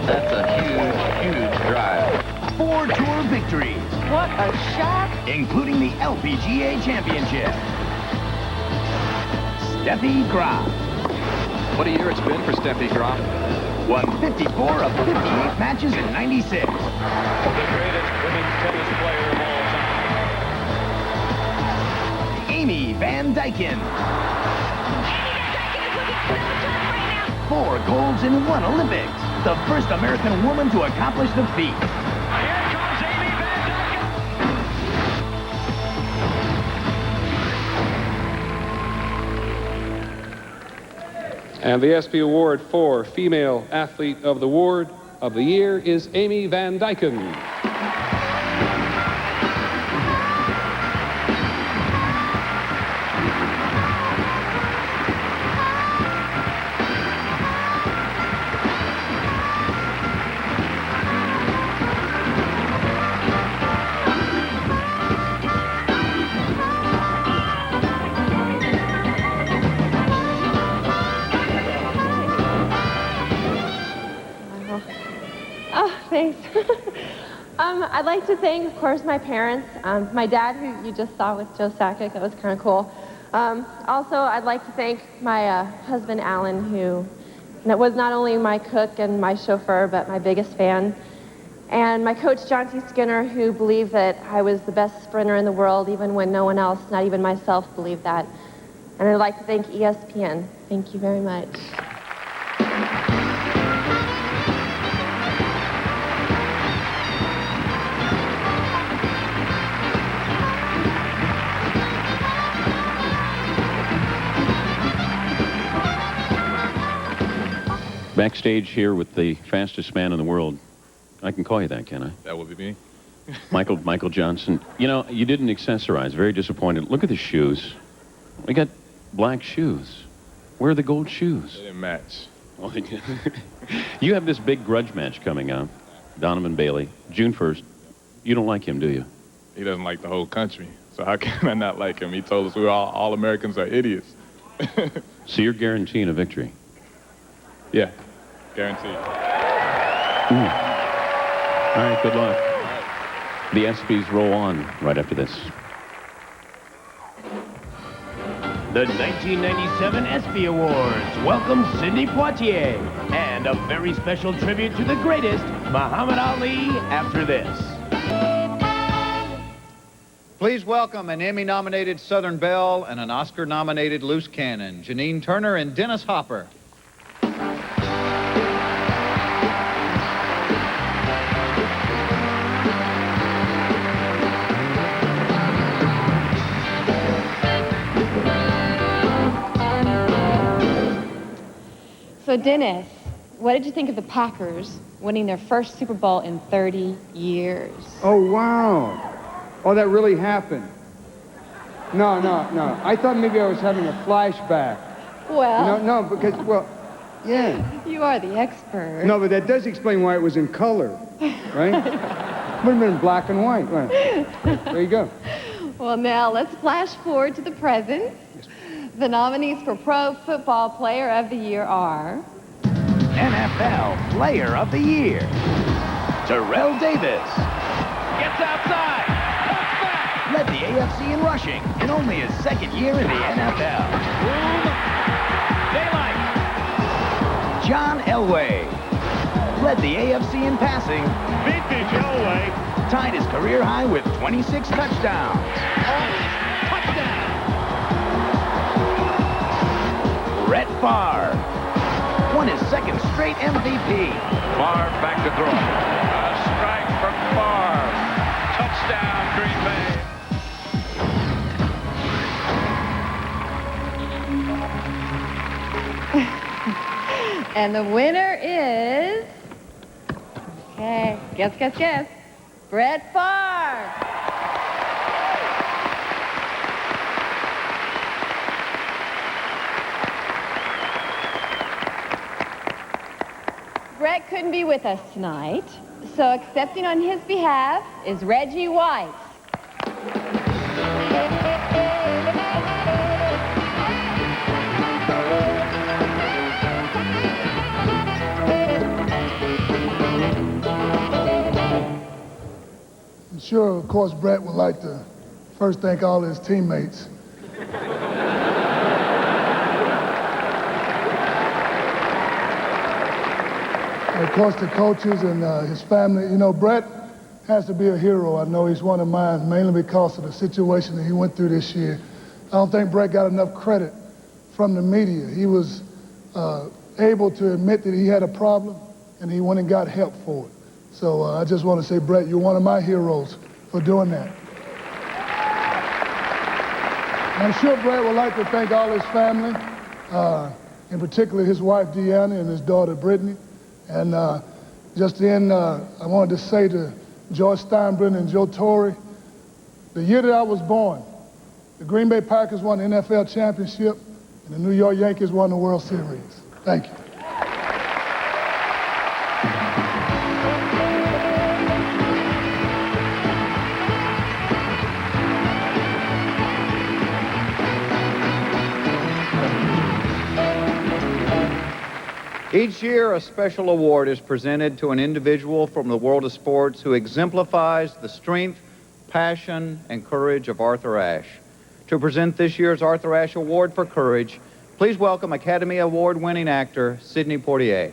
That's a huge drive. 4 tour victories. What a shot! Including the LPGA Championship. Steffi Graf. What a year it's been for Steffi Graf. Won 54 of 58 matches in 96. The greatest women's tennis player of all time. Amy Van Dyken. 4 golds in 1 Olympics. The first American woman to accomplish the feat. And the ESPY Award for Female Athlete of the Year is Amy Van Dyken. Thanks. I'd like to thank, of course, my parents. My dad, who you just saw with Joe Sakic, that was kind of cool. Also, I'd like to thank my husband, Alan, who was not only my cook and my chauffeur, but my biggest fan. And my coach, John T. Skinner, who believed that I was the best sprinter in the world, even when no one else, not even myself, believed that. And I'd like to thank ESPN. Thank you very much. Backstage here with the fastest man in the world. I can call you that, can I? That would be me. Michael Johnson. You know, you didn't accessorize. Very disappointed. Look at the shoes. We got black shoes. Where are the gold shoes? They didn't match. You have this big grudge match coming up. Donovan Bailey, June 1st. You don't like him, do you? He doesn't like the whole country. So how can I not like him? He told us all Americans are idiots. So you're guaranteeing a victory? Yeah, guaranteed. All right, good luck. The ESPYs roll on right after this. The 1997 ESPY Awards welcome Sidney Poitier and a very special tribute to the greatest, Muhammad Ali, after this. Please welcome an Emmy-nominated Southern Belle and an Oscar-nominated loose cannon, Janine Turner and Dennis Hopper. So, Dennis, what did you think of the Packers winning their first Super Bowl in 30 years? Oh, wow. Oh, that really happened. No. I thought maybe I was having a flashback. Well... No, because, well, yeah. You are the expert. No, but that does explain why it was in color, right? Would have been black and white. Right. There you go. Well, now let's flash forward to the present. The nominees for Pro Football Player of the Year are... NFL Player of the Year, Terrell Davis. Gets outside. Led the AFC in rushing in only his second year in the NFL. Boom. Daylight. John Elway. Led the AFC in passing. Vintage Elway. Tied his career high with 26 touchdowns. Touchdown. Brett Favre. Won his second straight MVP. Favre back to throw. A strike from Favre. Touchdown, Green Bay. And the winner is... Okay, guess. Brett Favre. Brett couldn't be with us tonight, so accepting on his behalf is Reggie White. I'm sure, of course, Brett would like to first thank all his teammates. Of course, the coaches and his family. You know, Brett has to be a hero. I know he's one of mine, mainly because of the situation that he went through this year. I don't think Brett got enough credit from the media. He was able to admit that he had a problem, and he went and got help for it. So I just want to say, Brett, you're one of my heroes for doing that. And I'm sure Brett would like to thank all his family, in particular his wife, Deanna, and his daughter, Brittany. And just to end, I wanted to say to George Steinbrenner and Joe Torre, the year that I was born, the Green Bay Packers won the NFL championship, and the New York Yankees won the World Series. Thank you. Each year, a special award is presented to an individual from the world of sports who exemplifies the strength, passion, and courage of Arthur Ashe. To present this year's Arthur Ashe Award for Courage, please welcome Academy Award-winning actor Sidney Poitier.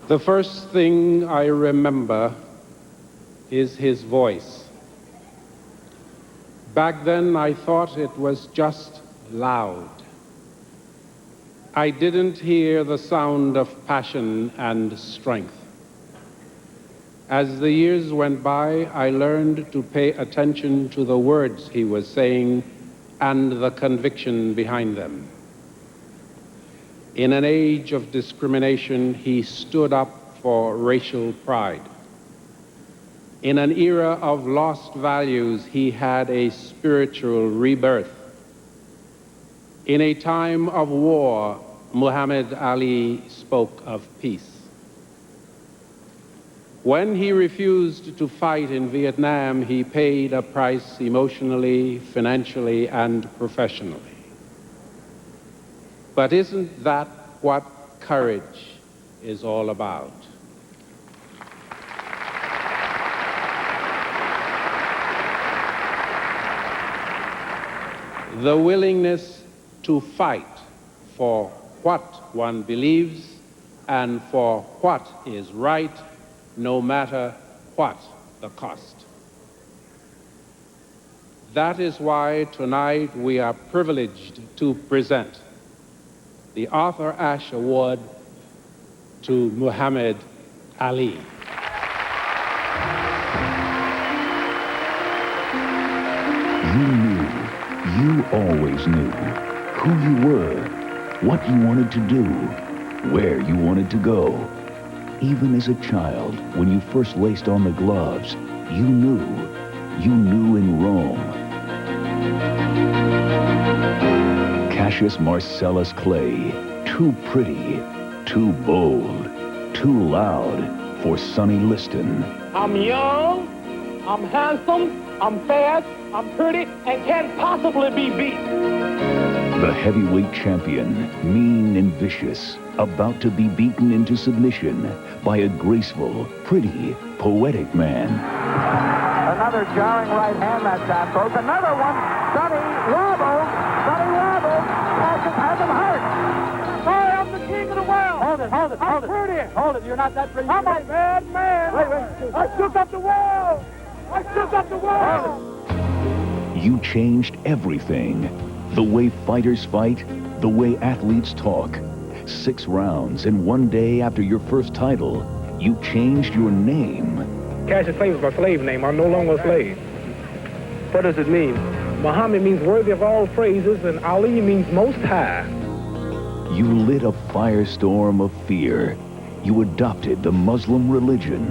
The first thing I remember is his voice. Back then, I thought it was just loud. I didn't hear the sound of passion and strength. As the years went by, I learned to pay attention to the words he was saying and the conviction behind them. In an age of discrimination, he stood up for racial pride. In an era of lost values, he had a spiritual rebirth. In a time of war, Muhammad Ali spoke of peace. When he refused to fight in Vietnam, he paid a price emotionally, financially, and professionally. But isn't that what courage is all about? The willingness to fight for what one believes and for what is right, no matter what the cost. That is why tonight we are privileged to present the Arthur Ashe Award to Muhammad Ali. You always knew who you were, what you wanted to do, where you wanted to go. Even as a child, when you first laced on the gloves, you knew in Rome. Cassius Marcellus Clay, too pretty, too bold, too loud for Sonny Liston. I'm young, I'm handsome, I'm fast, I'm pretty, and can't possibly be beat. The heavyweight champion, mean and vicious, about to be beaten into submission by a graceful, pretty, poetic man. Another jarring right hand that time, folks. Another one. Sonny wobbles. Has him hurt. Boy, I'm the king of the world. Hold it. I'm pretty. Hold it. You're not that pretty. I'm a bad man. Wait. I shook up the world. You changed everything. The way fighters fight, the way athletes talk. 6 rounds and 1 day after your first title, you changed your name. Cassius Clay was my slave name. I'm no longer a slave. What does it mean? Muhammad means worthy of all praises, and Ali means most high. You lit a firestorm of fear. You adopted the Muslim religion.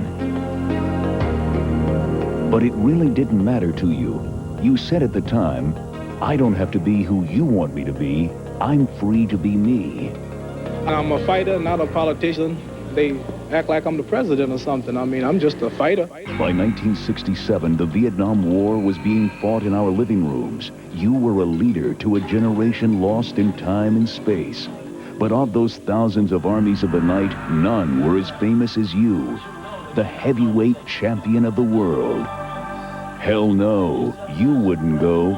But it really didn't matter to you. You said at the time, I don't have to be who you want me to be. I'm free to be me. I'm a fighter, not a politician. They act like I'm the president or something. I mean, I'm just a fighter. By 1967, the Vietnam War was being fought in our living rooms. You were a leader to a generation lost in time and space. But of those thousands of armies of the night, none were as famous as you, the heavyweight champion of the world. Hell no, you wouldn't go.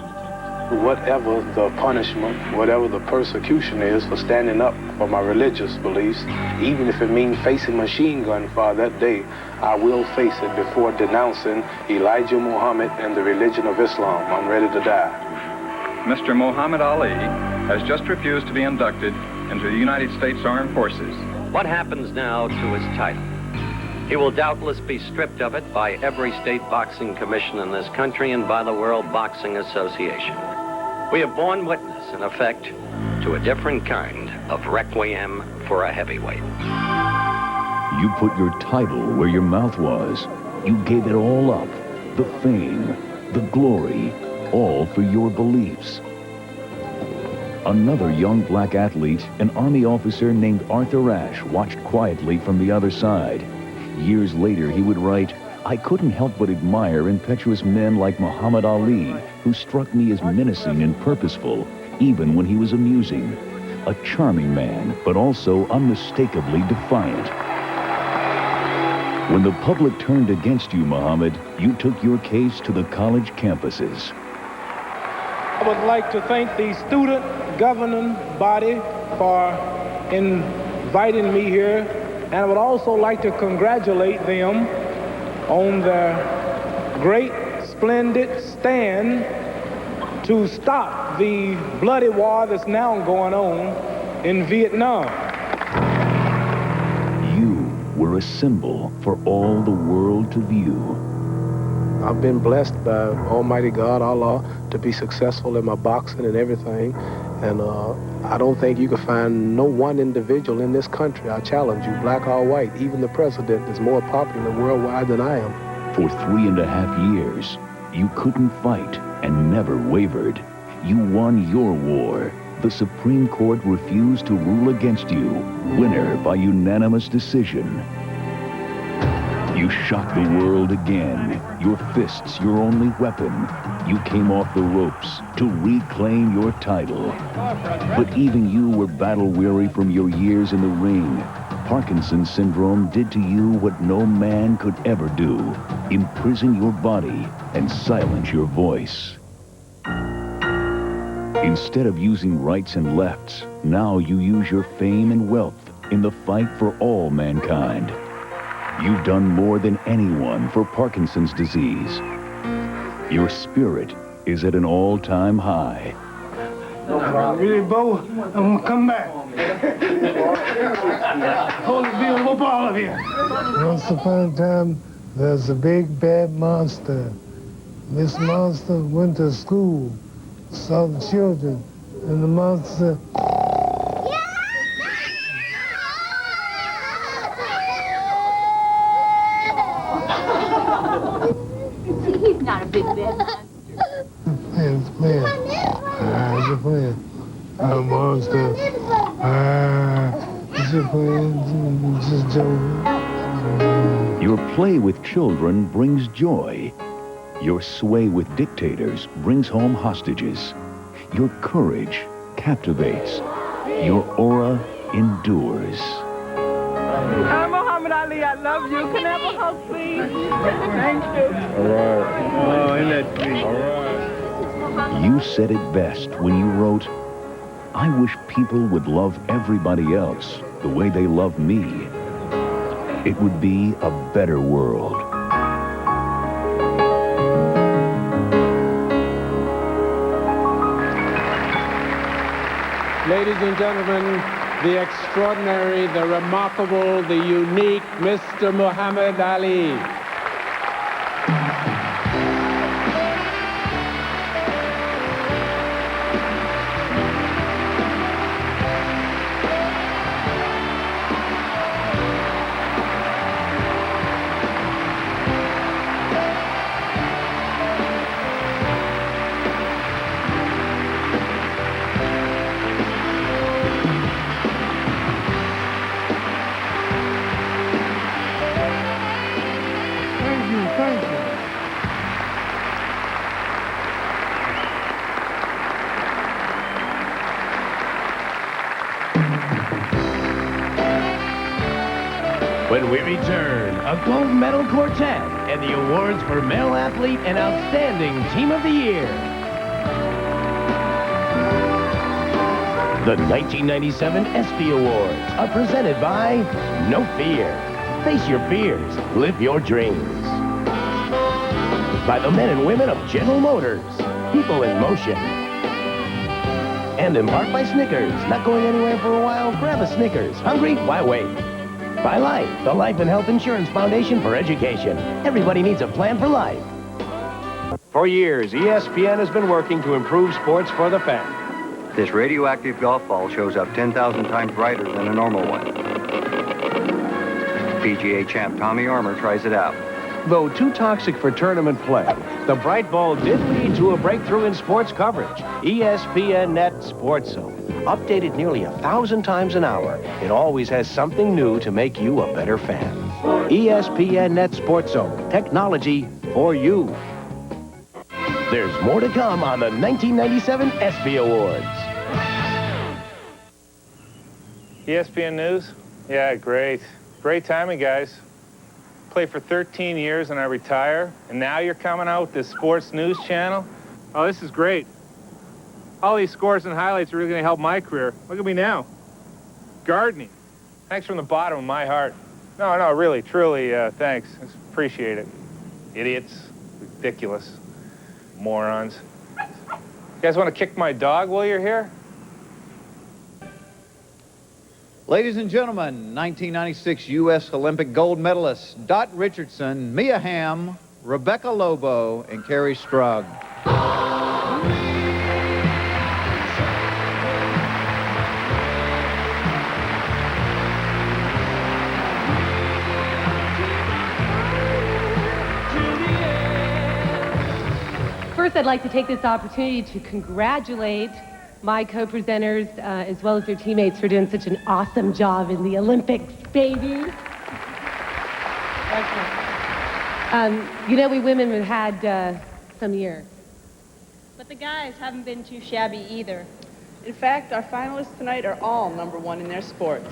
Whatever the punishment, whatever the persecution is for standing up for my religious beliefs, even if it means facing machine gun fire that day, I will face it before denouncing Elijah Muhammad and the religion of Islam. I'm ready to die. Mr. Muhammad Ali has just refused to be inducted into the United States Armed Forces. What happens now to his title? He will doubtless be stripped of it by every state boxing commission in this country and by the World Boxing Association. We have borne witness, in effect, to a different kind of requiem for a heavyweight. You put your title where your mouth was. You gave it all up. The fame, the glory, all for your beliefs. Another young black athlete, an Army officer named Arthur Ashe, watched quietly from the other side. Years later, he would write, I couldn't help but admire impetuous men like Muhammad Ali, who struck me as menacing and purposeful, even when he was amusing. A charming man, but also unmistakably defiant. When the public turned against you, Muhammad, you took your case to the college campuses. I would like to thank the student governing body for inviting me here, and I would also like to congratulate them on their great, splendid stand to stop the bloody war that's now going on in Vietnam. You were a symbol for all the world to view. I've been blessed by Almighty God, Allah, to be successful in my boxing and everything. And I don't think you can find no one individual in this country, I challenge you, black or white, even the president is more popular worldwide than I am. For 3.5 years, you couldn't fight and never wavered. You won your war. The Supreme Court refused to rule against you. Winner by unanimous decision. You shocked the world again. Your fists, your only weapon. You came off the ropes to reclaim your title. But even you were battle-weary from your years in the ring. Parkinson's syndrome did to you what no man could ever do. Imprison your body and silence your voice. Instead of using rights and lefts, now you use your fame and wealth in the fight for all mankind. You've done more than anyone for Parkinson's disease. Your spirit is at an all-time high. Really, Bo, I'm gonna come back. Hold it, Bill, whoop all of you. Once upon a time, there's a big bad monster. This monster went to school, saw the children, and the monster... He's not a big bad monster. It's playing. It's a playing. A monster. It's a playing. Just joking. Your play with children brings joy. Your sway with dictators brings home hostages. Your courage captivates. Your aura endures. Hi, Muhammad Ali, I love you. Can I have a hug, please? Thank you. All right. Oh, isn't that sweet? All right. You said it best when you wrote, I wish people would love everybody else the way they love me. It would be a better world. Ladies and gentlemen, the extraordinary, the remarkable, the unique Mr. Muhammad Ali. When we return, a gold medal quartet and the awards for Male Athlete and Outstanding Team of the Year. The 1997 ESPY Awards are presented by No Fear. Face your fears, live your dreams. By the men and women of General Motors, People in Motion. And in part by Snickers. Not going anywhere for a while? Grab a Snickers. Hungry? Why wait? By Life, the Life and Health Insurance Foundation for Education. Everybody needs a plan for life. For years, ESPN has been working to improve sports for the fan. This radioactive golf ball shows up 10,000 times brighter than a normal one. PGA champ Tommy Armour tries it out. Though too toxic for tournament play, the bright ball did lead to a breakthrough in sports coverage. ESPN Net Sports Zone. Updated nearly 1,000 times an hour, it always has something new to make you a better fan. ESPN Net Sports Zone. Technology for you. There's more to come on the 1997 ESPY Awards. ESPN News? Yeah, great. Great timing, guys. Play for 13 years and I retire, and now you're coming out with this sports news channel? Oh, this is great. All these scores and highlights are really going to help my career. Look at me now. Gardening. Thanks from the bottom of my heart. No, really, truly, thanks. Appreciate it. Idiots. Ridiculous. Morons. You guys want to kick my dog while you're here? Ladies and gentlemen, 1996 U.S. Olympic gold medalists Dot Richardson, Mia Hamm, Rebecca Lobo, and Carrie Strug. First, I'd like to take this opportunity to congratulate my co-presenters, as well as their teammates, for doing such an awesome job in the Olympics, baby. Excellent. You know, we women have had some year. But the guys haven't been too shabby either. In fact, our finalists tonight are all #1 in their sports.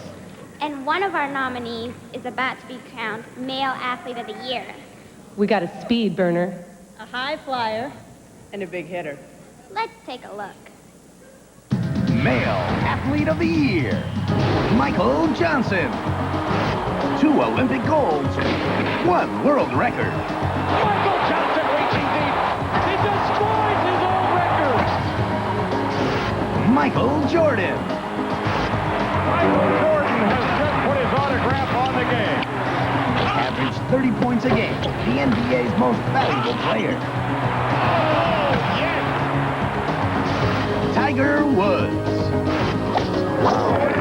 And one of our nominees is about to be crowned Male Athlete of the Year. We got a speed burner. A high flyer. And a big hitter. Let's take a look. Male Athlete of the Year, Michael Johnson. 2 Olympic golds, 1 world record. Michael Johnson reaching deep. He destroys his own records. Michael Jordan. Michael Jordan has just put his autograph on the game. Averaged 30 points a game. The NBA's most valuable player. Oh, yes. Tiger Woods.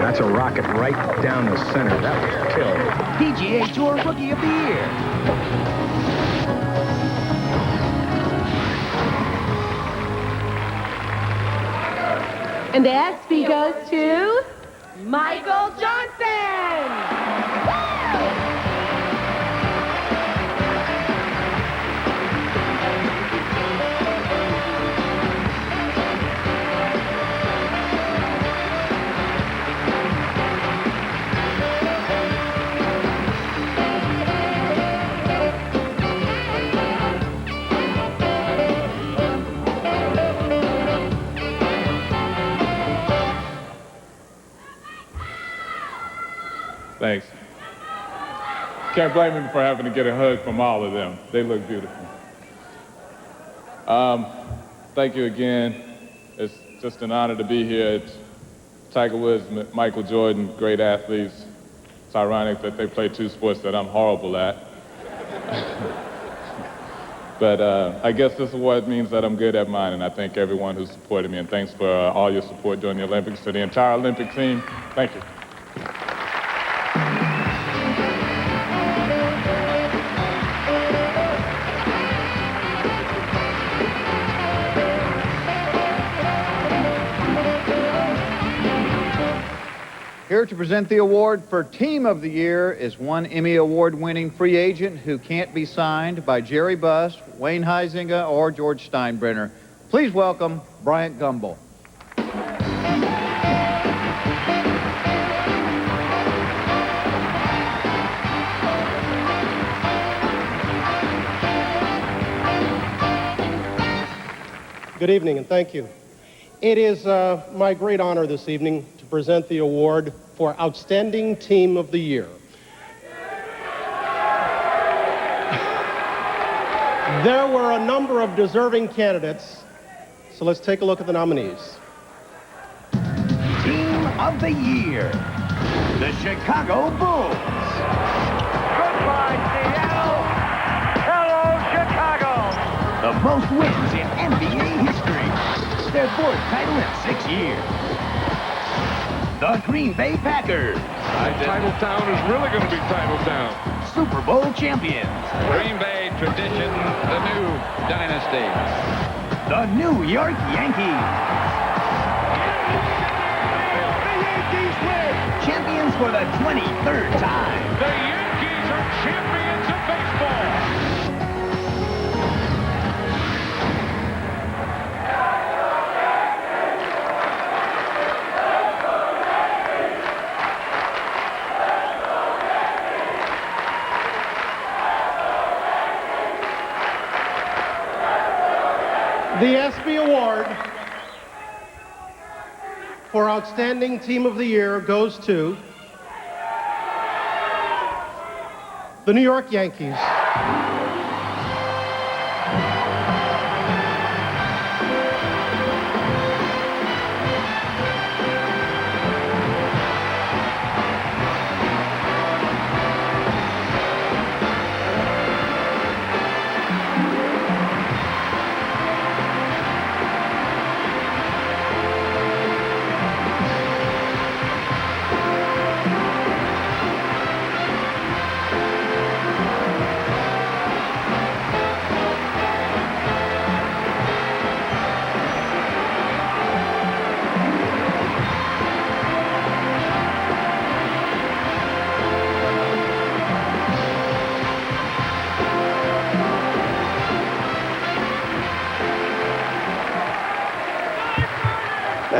That's a rocket right down the center. That was killed. PGA Tour Rookie of the Year. And the ESPY goes to Michael Johnson. Thanks. Can't blame him for having to get a hug from all of them. They look beautiful. Thank you again. It's just an honor to be here. It's Tiger Woods, Michael Jordan, great athletes. It's ironic that they play 2 sports that I'm horrible at. But I guess this award means that I'm good at mine, and I thank everyone who supported me, and thanks for all your support during the Olympics. To the entire Olympic team, thank you. Here to present the award for Team of the Year is 1 Emmy Award-winning free agent who can't be signed by Jerry Buss, Wayne Huizinga, or George Steinbrenner. Please welcome Bryant Gumbel. Good evening, and thank you. It is my great honor this evening to present the award for Outstanding Team of the Year. There were a number of deserving candidates, so let's take a look at the nominees. Team of the Year, the Chicago Bulls. Goodbye, Seattle. Hello, Chicago. The most wins in NBA history. Their 4th title in 6 years. The Green Bay Packers. Titletown is really going to be Titletown. Super Bowl champions. Green Bay tradition, the new dynasty. The New York Yankees. The Yankees win. Champions for the 23rd time. The Yankees are champions of baseball. The ESPY Award for Outstanding Team of the Year goes to the New York Yankees.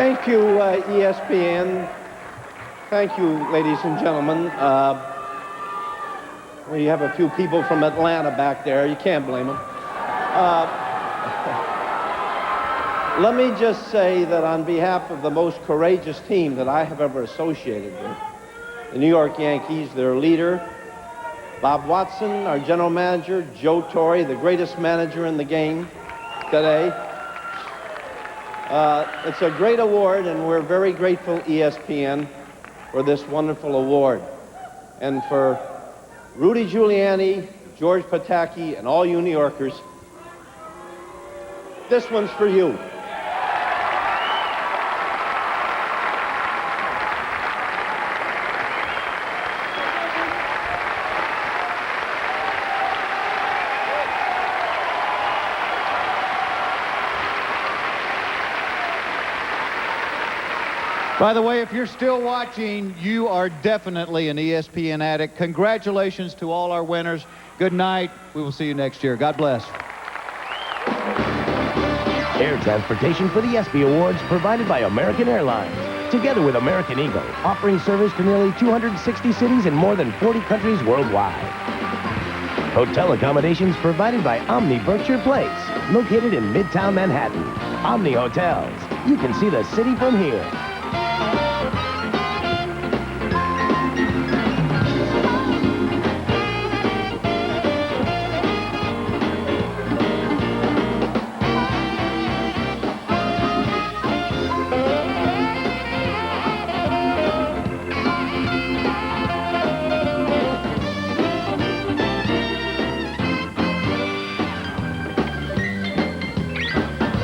Thank you, ESPN. Thank you, ladies and gentlemen. We have a few people from Atlanta back there. You can't blame them. Let me just say that on behalf of the most courageous team that I have ever associated with, the New York Yankees, their leader, Bob Watson, our general manager, Joe Torre, the greatest manager in the game today. It's a great award, and we're very grateful, ESPN, for this wonderful award. And for Rudy Giuliani, George Pataki, and all you New Yorkers, this one's for you. By the way, if you're still watching, you are definitely an ESPN addict. Congratulations to all our winners. Good night. We will see you next year. God bless. Air transportation for the ESPY Awards provided by American Airlines, together with American Eagle, offering service to nearly 260 cities in more than 40 countries worldwide. Hotel accommodations provided by Omni Berkshire Place, located in Midtown Manhattan. Omni Hotels. You can see the city from here.